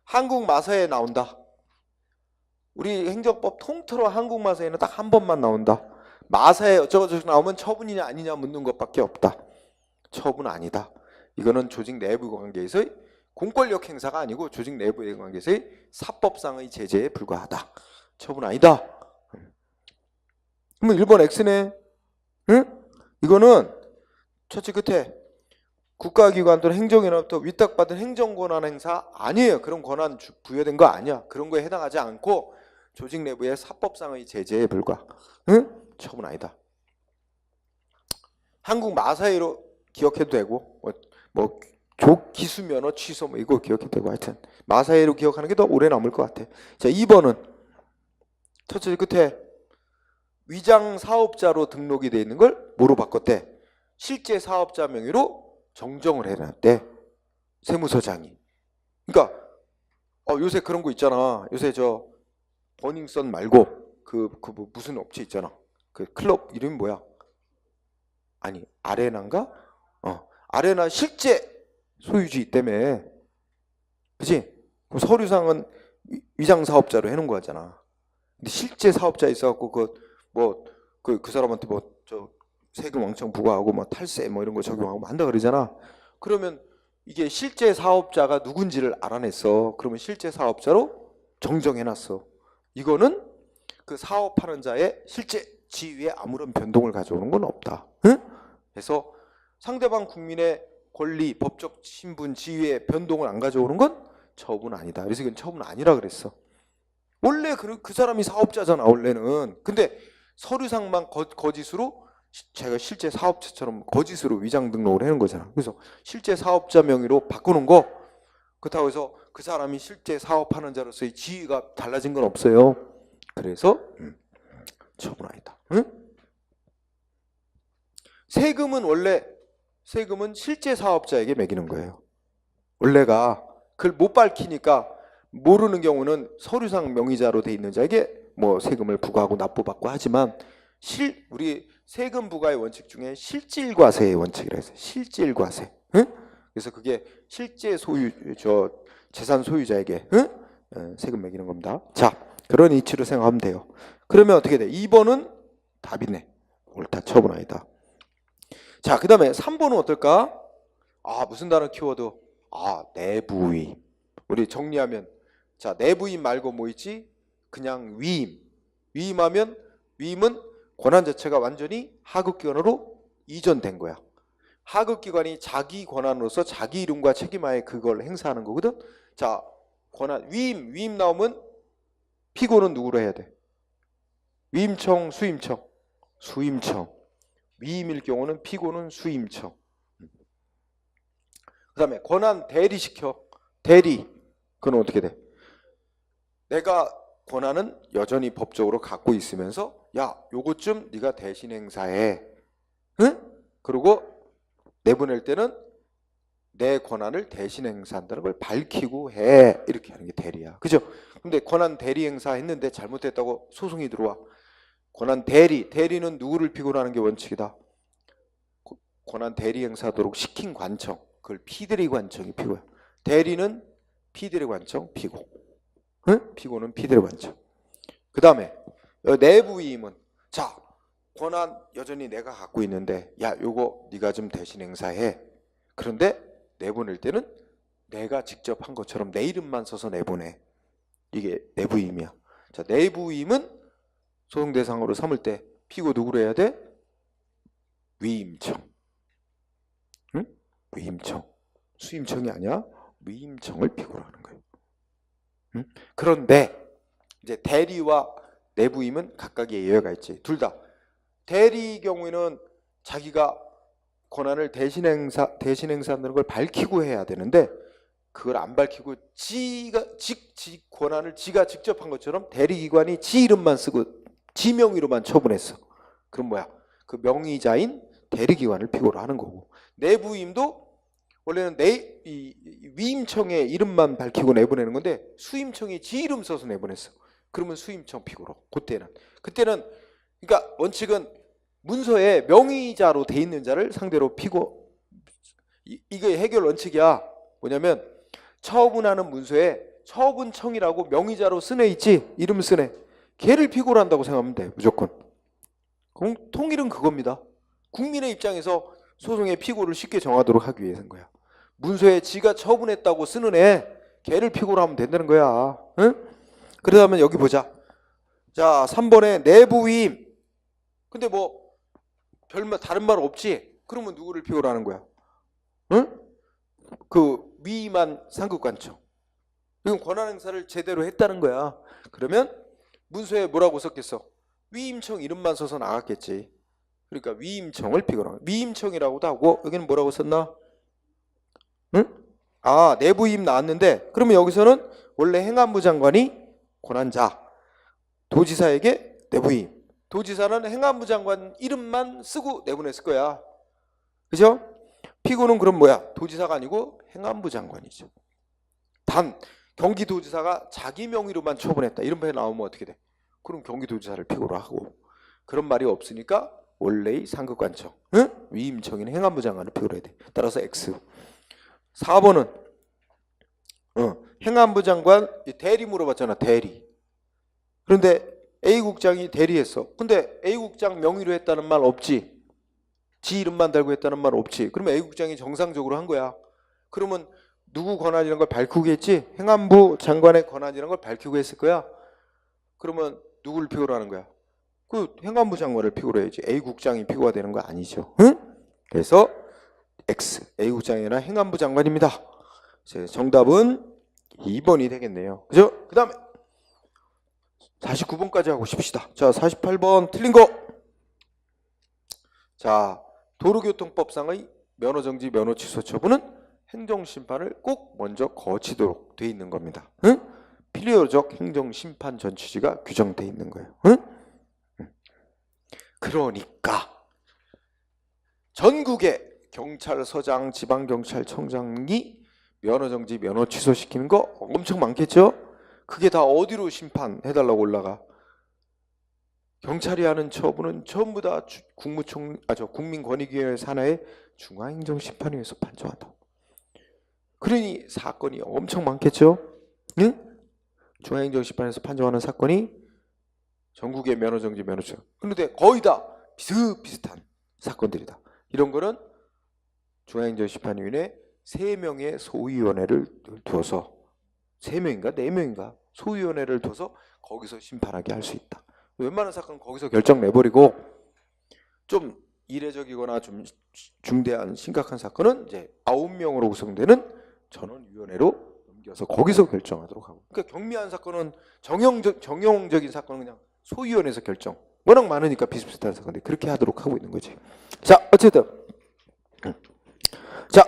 한국 마사에 나온다. 우리 행정법 통틀어 한국 마사에는 딱 한 번만 나온다. 마사에 어쩌고저쩌고 나오면 처분이냐 아니냐 묻는 것밖에 없다. 처분 아니다. 이거는 조직 내부 관계에서의 공권력 행사가 아니고 조직 내부의 관계에서의 사법상의 제재에 불과하다. 처분 아니다. 그러면 1번 X네. 응? 이거는 첫째 끝에 국가기관 또는 행정기관부터 위탁받은 행정권한 행사 아니에요. 그런 권한 부여된 거 아니야. 그런 거에 해당하지 않고 조직 내부의 사법상의 제재에 불과. 응? 처분 아니다. 한국 마사회로 기억해도 되고 뭐 기수 면허 취소 뭐 이거 기억해도 되고 하여튼 마사회로 기억하는 게 더 오래 남을 것 같아. 자, 2번은 첫째 끝에 위장 사업자로 등록이 되어 있는 걸 뭐로 바꿨대? 실제 사업자 명의로 정정을 해놨대. 세무서장이. 그러니까 요새 그런 거 있잖아. 요새 저 버닝썬 말고 뭐 무슨 업체 있잖아. 그 클럽 이름이 뭐야? 아니 아레나인가? 아레나 실제 소유주 있다며. 그치? 그럼 서류상은 위장 사업자로 해놓은 거잖아. 근데 실제 사업자 있어갖고 그 사람한테 저 세금 왕창 부과하고 탈세 이런 거 적용하고 한다 그러잖아. 그러면 이게 실제 사업자가 누군지를 알아냈어. 그러면 실제 사업자로 정정해놨어. 이거는 그 사업하는 자의 실제 지위에 아무런 변동을 가져오는 건 없다. 응? 그래서 상대방 국민의 권리, 법적 신분, 지위에 변동을 안 가져오는 건 처분 아니다. 그래서 이건 처분 아니라 그랬어. 원래 그 사람이 사업자잖아 원래는. 근데 서류상만 거짓으로 제가 실제 사업자처럼 거짓으로 위장 등록을 해놓은 거잖아. 그래서 실제 사업자 명의로 바꾸는 거 그렇다고 해서 그 사람이 실제 사업하는 자로서의 지위가 달라진 건 없어요. 그래서 처분 아니다. 응? 세금은 실제 사업자에게 매기는 거예요. 원래가 그걸 못 밝히니까 모르는 경우는 서류상 명의자로 돼 있는 자에게 세금을 부과하고 납부받고 하지만 우리 세금 부과의 원칙 중에 실질과세의 원칙이라 해서 실질과세. 응? 그래서 그게 실제 재산 소유자에게 세금 매기는 겁니다. 자, 그런 이치로 생각하면 돼요. 그러면 어떻게 돼? 2번은 답이네. 옳다. 처분 아니다. 자, 그 다음에 3번은 어떨까? 무슨 단어 키워드? 내부임. 우리 정리하면 자, 내부임 말고 뭐 있지? 그냥 위임. 위임은 권한 자체가 완전히 하급기관으로 이전된 거야. 하급기관이 자기 권한으로서 자기 이름과 책임하에 그걸 행사하는 거거든. 자, 권한 위임 나오면 피고는 누구로 해야 돼? 위임청, 수임청. 위임일 경우는 피고는 수임청. 그 다음에 권한 대리시켜. 그건 어떻게 돼? 내가 권한은 여전히 법적으로 갖고 있으면서 요것 좀 네가 대신 행사해. 응? 그리고 내보낼 때는 내 권한을 대신 행사한다는 걸 밝히고 해. 이렇게 하는 게 대리야. 그죠? 근데 권한 대리 행사했는데 잘못했다고 소송이 들어와. 권한 대리는 누구를 피고로 하는 게 원칙이다. 권한 대리 행사하도록 시킨 관청, 그걸 피대리 관청이 피고야. 대리는 피대리 관청 피고, 응? 피고는 피대리 관청. 그 다음에 내부 위임은, 자, 권한 여전히 내가 갖고 있는데, 야, 요거 네가 좀 대신 행사해. 그런데 내보낼 때는 내가 직접 한 것처럼 내 이름만 써서 내보내. 이게 내부 위임이야. 자, 내부 위임은 소송 대상으로 삼을 때 피고 누구로 해야 돼? 위임청. 응? 위임청. 수임청이 아니야. 위임청을 피고로 하는 거예요. 응? 그런데 이제 대리와 내부 위임은 각각의 예외가 있지. 둘 다. 대리 경우에는 자기가 권한을 대신 행사한다는 걸 밝히고 해야 되는데, 그걸 안 밝히고 지 권한을 지가 직접 한 것처럼 대리기관이 지 이름만 쓰고 지 명의로만 처분했어. 그럼 뭐야? 그 명의자인 대리기관을 피고로 하는 거고, 내부임도 원래는 위임청의 이름만 밝히고 내보내는 건데 수임청이 지 이름 써서 내보냈어. 그러면 수임청 피고로. 그때는 그러니까 원칙은 문서에 명의자로 돼 있는 자를 상대로 피고, 이게 해결 원칙이야. 뭐냐면 처분하는 문서에 처분청이라고 명의자로 쓴 애 있지? 이름 쓴 애. 걔를 피고로 한다고 생각하면 돼. 무조건. 통일은 그겁니다. 국민의 입장에서 소송의 피고를 쉽게 정하도록 하기 위해서인 거야. 문서에 지가 처분했다고 쓰는 애, 걔를 피고로 하면 된다는 거야. 응? 그러다면 여기 보자. 자, 3번에 내부 위임. 근데 뭐 별말 다른 말 없지? 그러면 누구를 피고로 하는 거야? 응? 그 위임한 상급관청. 이건 권한 행사를 제대로 했다는 거야. 그러면 문서에 뭐라고 썼겠어? 위임청 이름만 써서 나갔겠지. 그러니까 위임청을 피고로 하는 거야. 위임청이라고도 하고, 여기는 뭐라고 썼나? 응? 아, 내부 위임 나왔는데, 그러면 여기서는 원래 행안부 장관이 권한자, 도지사에게 내부 위임. 도지사는 행안부 장관 이름만 쓰고 내보냈을 거야. 그죠? 피고는 그럼 뭐야? 도지사가 아니고 행안부 장관이죠. 단 경기도지사가 자기 명의로만 처분했다, 이런 말 나오면 어떻게 돼? 그럼 경기도지사를 피고로 하고, 그런 말이 없으니까 원래의 상급관청, 응? 위임청인 행안부 장관을 피고로 해야 돼. 따라서 X. 4번은 행안부 장관 대리 물어봤잖아. 대리. 그런데 A국장이 대리했어. 근데 A국장 명의로 했다는 말 없지. 지 이름만 달고 했다는 말 없지. 그러면 A국장이 정상적으로 한 거야. 그러면 누구 권한이라는 걸 밝히겠지? 행안부 장관의 권한이라는 걸 밝히고 했을 거야. 그러면 누구를 피고로 하는 거야? 그 행안부 장관을 피고로 해야지. A국장이 피고가 되는 거 아니죠. 응? 그래서 X. A국장이나 행안부 장관입니다. 정답은 2번이 되겠네요. 그죠? 그 다음에 49번까지 하고 싶시다. 자, 48번 틀린 거. 자, 도로교통법상의 면허정지 면허 취소 처분은 행정심판을 꼭 먼저 거치도록 돼 있는 겁니다. 응? 필요적 행정심판 전 취지가 규정돼 있는 거예요. 응? 그러니까 전국의 경찰서장, 지방경찰청장이 면허정지 면허 취소시키는 거 엄청 많겠죠? 그게 다 어디로 심판해달라고 올라가? 경찰이 하는 처분은 전부 다 국민권익위원회 산하의 중앙행정심판위에서 판정한다. 그러니 사건이 엄청 많겠죠? 응? 중앙행정심판에서 판정하는 사건이 전국의 면허정지 면허취소. 그런데 거의 다 비슷비슷한 사건들이다. 이런 거는 중앙행정심판위원회 3명의 소위원회를 두어서, 3명인가 4명인가 소위원회를 둬서 거기서 심판하게 할 수 있다. 웬만한 사건은 거기서 결정 내버리고, 좀 이례적이거나 좀 중대한 심각한 사건은 이제 9명으로 구성되는 전원위원회로 넘겨서 거기서 결정하도록 하고, 그러니까 경미한 사건은 정형적인 사건은 그냥 소위원회에서 결정. 워낙 많으니까 비슷비슷한 사건들 그렇게 하도록 하고 있는 거지. 자, 어쨌든 자,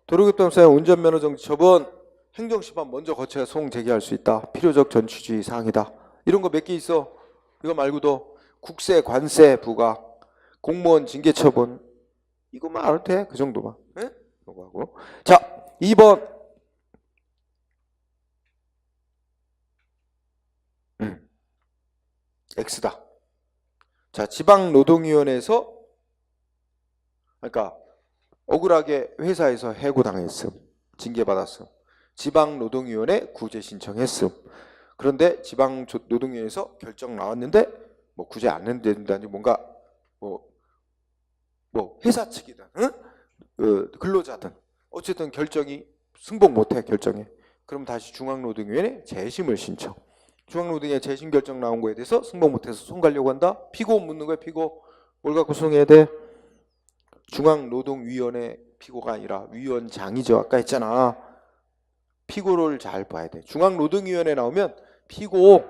도로교통법상 운전면허정지 처분 행정심판 먼저 거쳐야 소송 제기할 수 있다. 필요적 전취주의 사항이다. 이런 거 몇 개 있어. 이거 말고도 국세, 관세 부과, 공무원 징계 처분, 이것만 알아도 돼. 그 정도만. 네? 요거하고. 자, 2번. X다. 자, 지방노동위원회에서 그러니까 억울하게 회사에서 해고당했음, 징계받았음. 지방노동위원회 구제 신청했음. 그런데 지방노동위원회에서 결정 나왔는데 뭐 구제 안 된다든지 뭔가 뭐 회사 측이든 근로자든 어쨌든 결정이 승복 못해 결정에. 그럼 다시 중앙노동위원회 재심을 신청. 중앙노동위원회 재심 결정 나온 거에 대해서 승복 못해서 소송 가려고 한다. 피고 묻는 거야. 피고 뭘 갖고 소송해야 돼? 중앙노동위원회 피고가 아니라 위원장이죠. 아까 했잖아. 피고를 잘 봐야 돼. 중앙노동위원회 나오면 피고,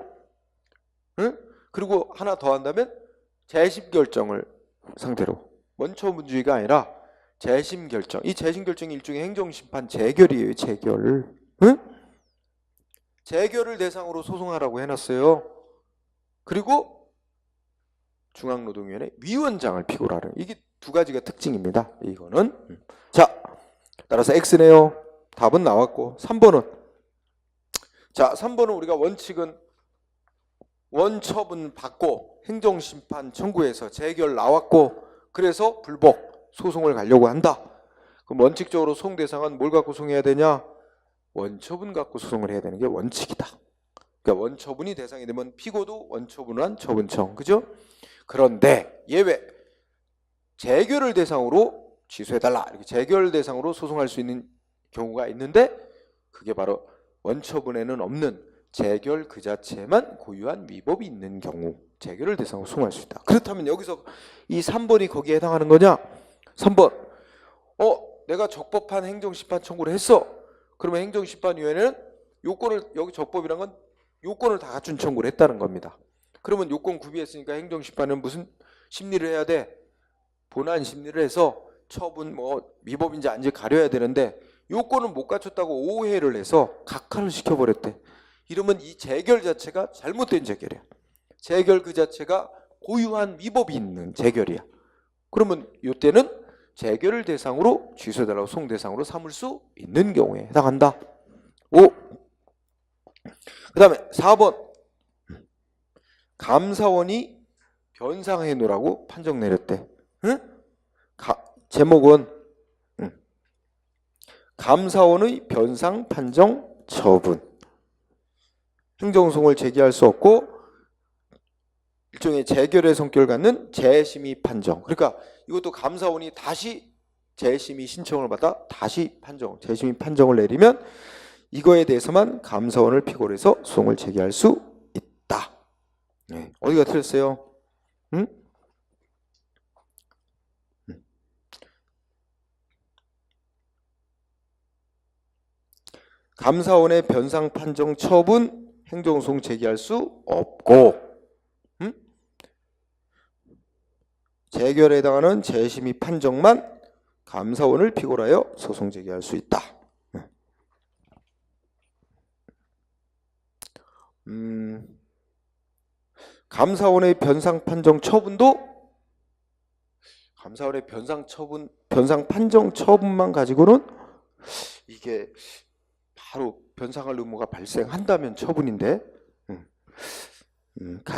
응? 그리고 하나 더 한다면 재심 결정을 상대로. 원처분주의가 아니라 재심 결정. 이 재심 결정이 일종의 행정심판 재결이에요. 재결. 응? 재결을 대상으로 소송하라고 해놨어요. 그리고 중앙노동위원회 위원장을 피고로 하는. 이게 두 가지가 특징입니다. 이거는. 자, 따라서 X네요. 답은 나왔고. 3번은. 자, 3번은 우리가 원칙은 원처분 받고 행정심판 청구해서 재결 나왔고 그래서 불복 소송을 가려고 한다. 그럼 원칙적으로 소송 대상은 뭘 갖고 소송해야 되냐? 원처분 갖고 소송을 해야 되는 게 원칙이다. 그러니까 원처분이 대상이 되면 피고도 원처분을 한 처분청. 그죠? 그런데 예외. 재결을 대상으로 취소해달라. 이렇게 재결 대상으로 소송할 수 있는 경우가 있는데 그게 바로 원처분에는 없는 재결 그 자체만 고유한 위법이 있는 경우 재결을 대상으로 소송할 수 있다. 그렇다면 여기서 이 3번이 거기에 해당하는 거냐? 3번. 내가 적법한 행정심판 청구를 했어. 그러면 행정심판위원회는 요건을 여기 적법이란 건 요건을 다 갖춘 청구를 했다는 겁니다. 그러면 요건 구비했으니까 행정심판은 무슨 심리를 해야 돼? 본안 심리를 해서 처분 뭐 위법인지 아닌지 가려야 되는데 요건은 못 갖췄다고 오해를 해서 각하를 시켜버렸대. 이러면 이 재결 자체가 잘못된 재결이야. 재결 그 자체가 고유한 위법이 있는 재결이야. 그러면 이때는 재결을 대상으로 취소해달라고 소송 대상으로 삼을 수 있는 경우에 해당한다. 5. 그 다음에 4번. 감사원이 변상해 놓으라고 판정 내렸대. 응? 제목은 감사원의 변상 판정 처분. 행정소송을 제기할 수 없고 일종의 재결의 성격을 갖는 재심의 판정. 그러니까 이것도 감사원이 다시 재심의 신청을 받아 다시 재심의 판정을 내리면 이거에 대해서만 감사원을 피고로 해서 소송을 제기할 수 있다. 네. 어디가 틀렸어요? 응? 감사원의 변상 판정 처분 행정소송 제기할 수 없고 재결에 해당하는 재심의 판정만 감사원을 피고로 하여 소송 제기할 수 있다. 감사원의 변상 판정 처분도 감사원의 변상 판정 처분만 가지고는 이게 바로 변상할 의무가 발생한다면 처분인데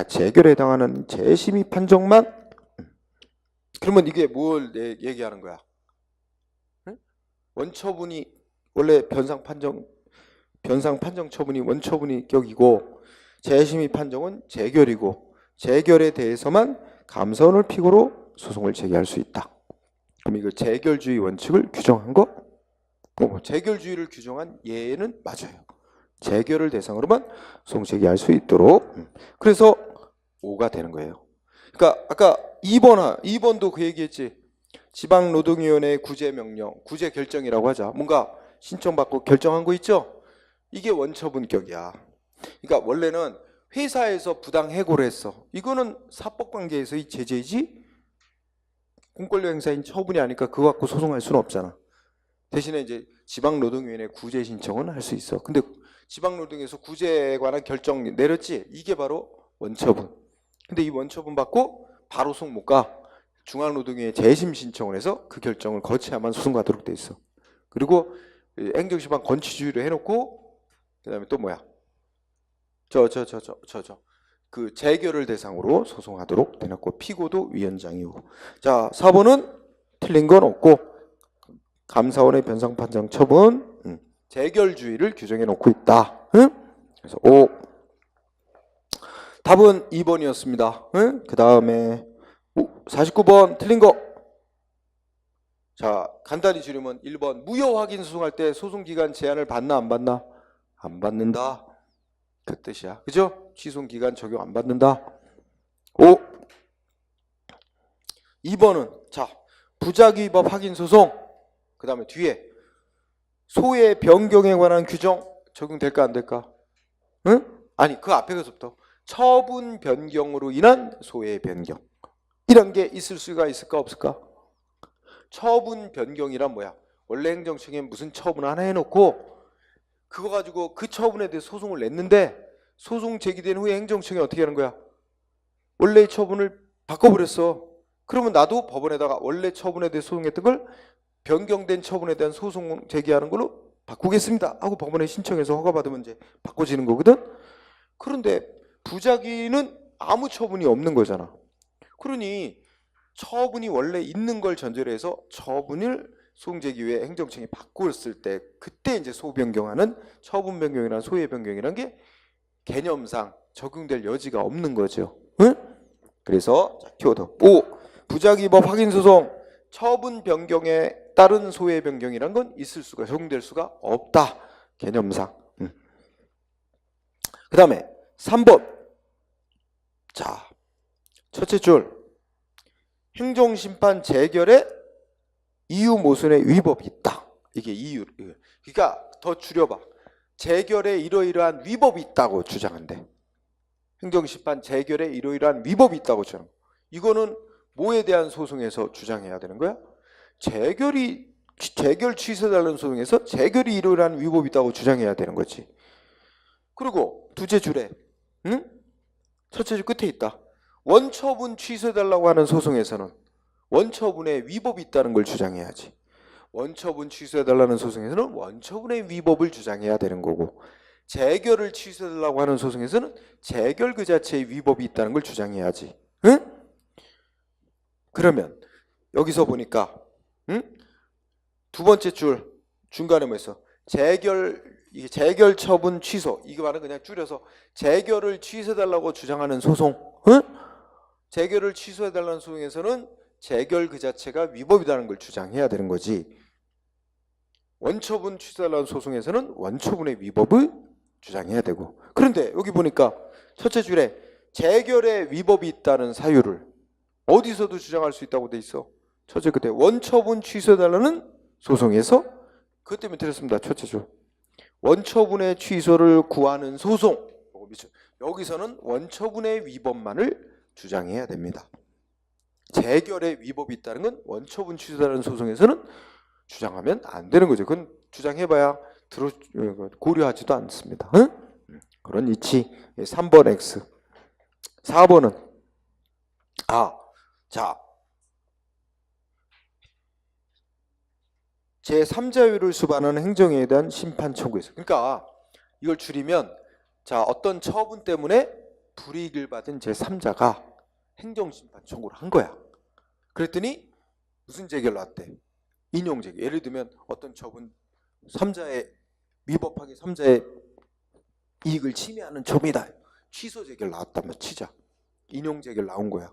재결에 해당하는 재심의 판정만 그러면 이게 뭘 얘기하는 거야? 원처분이 원래 변상 판정 처분이 원처분이 격이고 재심의 판정은 재결이고 재결에 대해서만 감사원을 피고로 소송을 제기할 수 있다. 그럼 이거 재결주의 원칙을 규정한 거? 재결주의를 규정한 예는 맞아요. 재결을 대상으로만 소송 제기할 수 있도록. 그래서 5가 되는 거예요. 그러니까 아까 2번도 그 얘기했지. 지방노동위원회 구제명령, 구제결정이라고 하자. 뭔가 신청받고 결정한 거 있죠? 이게 원처분격이야. 그러니까 원래는 회사에서 부당해고를 했어. 이거는 사법관계에서의 제재이지 공권력 행사인 처분이 아니까 그거 갖고 소송할 수는 없잖아. 대신에 이제 지방노동위원회 구제 신청은 할 수 있어. 근데 지방노동에서 구제에 관한 결정 내렸지? 이게 바로 원처분. 근데 이 원처분 받고 바로 소송 못 가. 중앙노동위에 재심 신청을 해서 그 결정을 거쳐야만 소송 가도록 돼 있어. 그리고 행정심판 건치주의로 해놓고 그다음에 또 뭐야? 그 재결을 대상으로 소송하도록 해놓고 피고도 위원장이고. 자, 4번은 틀린 건 없고 감사원의 변상 판정 처분 재결주의를 규정해 놓고 있다. 응? 그래서 5. 답은 2번이었습니다. 응? 그 다음에 49번 틀린 거. 자, 간단히 줄이면 1번 무효 확인 소송할 때 소송기간 제한을 받나 안 받나? 안 받는다. 그 뜻이야. 그죠? 취소기간 적용 안 받는다. 5. 2번은 자, 부작위법 확인 소송. 그 다음에 뒤에 소의 변경에 관한 규정 적용될까 안 될까? 응? 아니, 그 앞에서부터 처분 변경으로 인한 소의 변경. 이런 게 있을 수가 있을까 없을까? 처분 변경이란 뭐야? 원래 행정청에 무슨 처분 하나 해놓고 그거 가지고 그 처분에 대해 소송을 냈는데 소송 제기된 후에 행정청이 어떻게 하는 거야? 원래의 처분을 바꿔버렸어. 그러면 나도 법원에다가 원래 처분에 대해 소송했던 걸 변경된 처분에 대한 소송 제기하는 걸로 바꾸겠습니다 하고 법원에 신청해서 허가받으면 이제 바꿔지는 거거든. 그런데 부작위는 아무 처분이 없는 거잖아. 그러니 처분이 원래 있는 걸 전제로 해서 처분을 소송 제기 후에 행정청이 바꾸었을 때 그때 이제 소 변경하는 처분 변경이나 소의 변경이라는 게 개념상 적용될 여지가 없는 거죠. 응? 그래서 키워드 5. 부작위법 확인 소송 처분 변경에 따른 소의 변경이란 건 있을 수가 적용될 수가 없다. 개념상. 그 다음에 3번. 자, 첫째 줄 행정심판 재결에 이유 모순의 위법이 있다. 이게 이유. 그러니까 더 줄여봐. 재결에 이러이러한 위법이 있다고 주장한대. 행정심판 재결에 이러이러한 위법이 있다고 주장. 이거는 뭐에 대한 소송에서 주장해야 되는 거야? 재결 취소해달라는 소송에서 재결이 이러이러한 위법이 있다고 주장해야 되는 거지. 그리고 두째 줄에 첫째 줄 끝에 있다. 원처분 취소해달라고 하는 소송에서는 원처분에 위법이 있다는 걸 주장해야지. 원처분 취소해달라는 소송에서는 원처분의 위법을 주장해야 되는 거고 재결을 취소해달라고 하는 소송에서는 재결 그 자체의 위법이 있다는 걸 주장해야지. 응? 그러면 여기서 보니까 두 번째 줄 중간에 뭐 있어? 재결 처분 취소. 이거 말은 그냥 줄여서 재결을 취소해달라고 주장하는 소송. 응? 재결을 취소해달라는 소송에서는 재결 그 자체가 위법이라는 걸 주장해야 되는 거지. 원처분 취소해달라는 소송에서는 원처분의 위법을 주장해야 되고. 그런데 여기 보니까 첫째 줄에 재결에 위법이 있다는 사유를 어디서도 주장할 수 있다고 돼 있어. 첫째 끝에 원처분 취소해달라는 소송에서 그것 때문에 틀렸습니다. 첫째 줄 원처분의 취소를 구하는 소송. 여기서는 원처분의 위법만을 주장해야 됩니다. 재결에 위법이 있다는 건 원처분 취소라는 소송에서는 주장하면 안 되는 거죠. 그건 주장해봐야 고려하지도 않습니다. 응? 그런 이치. 3번 X. 4번은 자 제3자율을 수반하는 행정에 대한 심판 청구에서. 그러니까 이걸 줄이면 자 어떤 처분 때문에 불이익을 받은 제3자가 행정심판 청구를 한 거야. 그랬더니 무슨 재결 나왔대? 인용재결. 예를 들면 어떤 처분 3자의 위법하게 3자의 이익을 침해하는 처분이다. 취소 재결 나왔다면 치자. 인용재결 나온 거야.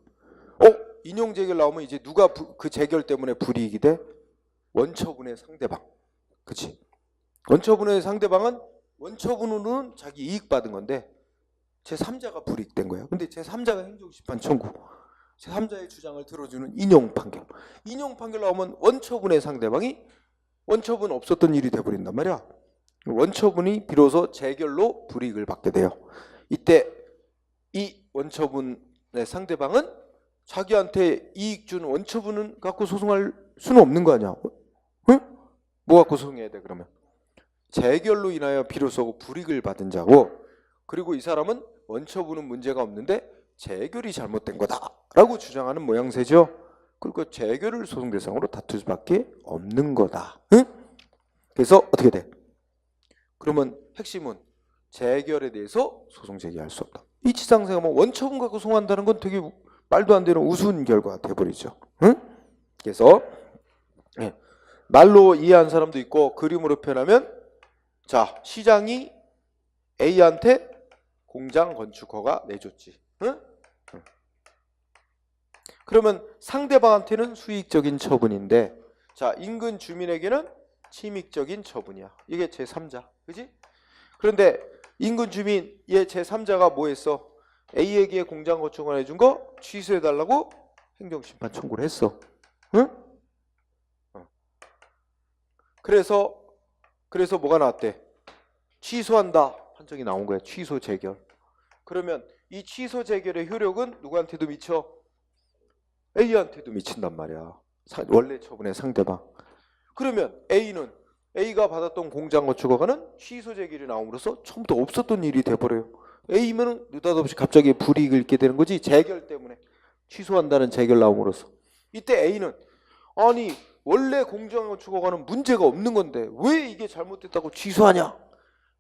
인용재결 나오면 이제 누가 그 재결 때문에 불이익이 돼? 원처분의 상대방. 그치? 원처분의 상대방은 원처분으로는 자기 이익 받은 건데 제3자가 불이익된 거야. 근데 제3자가 행정심판 청구. 제3자의 주장을 들어주는 인용 판결. 인용 판결 나오면 원처분의 상대방이 원처분 없었던 일이 돼버린단 말이야. 원처분이 비로소 재결로 불이익을 받게 돼요. 이때 이 원처분의 상대방은 자기한테 이익 준 원처분은 갖고 소송할 수는 없는 거 아니야. 응? 뭐 갖고 소송해야 돼 그러면? 재결로 인하여 비로소 불이익을 받은 자고, 그리고 이 사람은 원처분은 문제가 없는데 재결이 잘못된 거다라고 주장하는 모양새죠. 그러니까 재결을 소송 대상으로 다툴 수밖에 없는 거다. 응? 그래서 어떻게 돼? 그러면 핵심은 재결에 대해서 소송 제기할 수 없다. 이 지상생하면 원처분 갖고 소송한다는 건 되게 말도 안 되는 우스운 결과가 돼버리죠. 응? 그래서 말로 이해한 사람도 있고 그림으로 표현하면 자, 시장이 A한테 공장 건축 허가 내줬지. 응? 그러면 상대방한테는 수익적인 처분인데 자, 인근 주민에게는 침익적인 처분이야. 이게 제3자. 그지? 그런데 인근 주민 얘 제3자가 뭐 했어? A에게 공장 건축을 해준 거 취소해달라고 행정심판 청구를 했어. 응? 그래서 뭐가 나왔대? 취소한다 판정이 나온 거야. 취소 재결. 그러면 이 취소 재결의 효력은 누구한테도 미쳐? A한테도 미친단 말이야. 원래 처분의 상대방. 그러면 A가 받았던 공장 건축 허가는 취소 재결이 나옴으로써 처음부터 없었던 일이 돼버려요. A면은 느닷없이 갑자기 불이익을 입게 되는 거지. 재결 때문에 취소한다는 재결 나옴으로써. 이때 A는 아니 원래 공장 건축 허가는 문제가 없는 건데 왜 이게 잘못됐다고 취소하냐?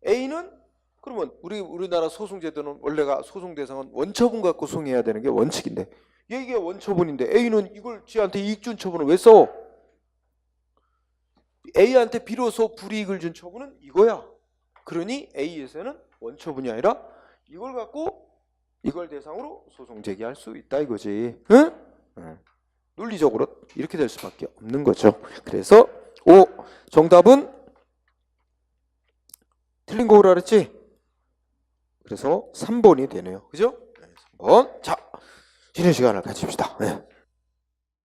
A는 그러면 우리나라 소송제도는 원래가 소송 대상은 원처분 갖고 소송해야 되는 게 원칙인데 이게 원처분인데 A는 이걸 지한테 이익 준 처분을 왜 써? A한테 비로소 불이익을 준 처분은 이거야. 그러니 A에서는 원처분이 아니라 이걸 갖고 이걸 대상으로 소송 제기할 수 있다 이거지. 응? 논리적으로 이렇게 될 수밖에 없는 거죠. 그래서 정답은 틀린 거라 그랬지? 그래서 3번이 되네요. 그죠? 3번. 자, 쉬는 시간을 가집시다.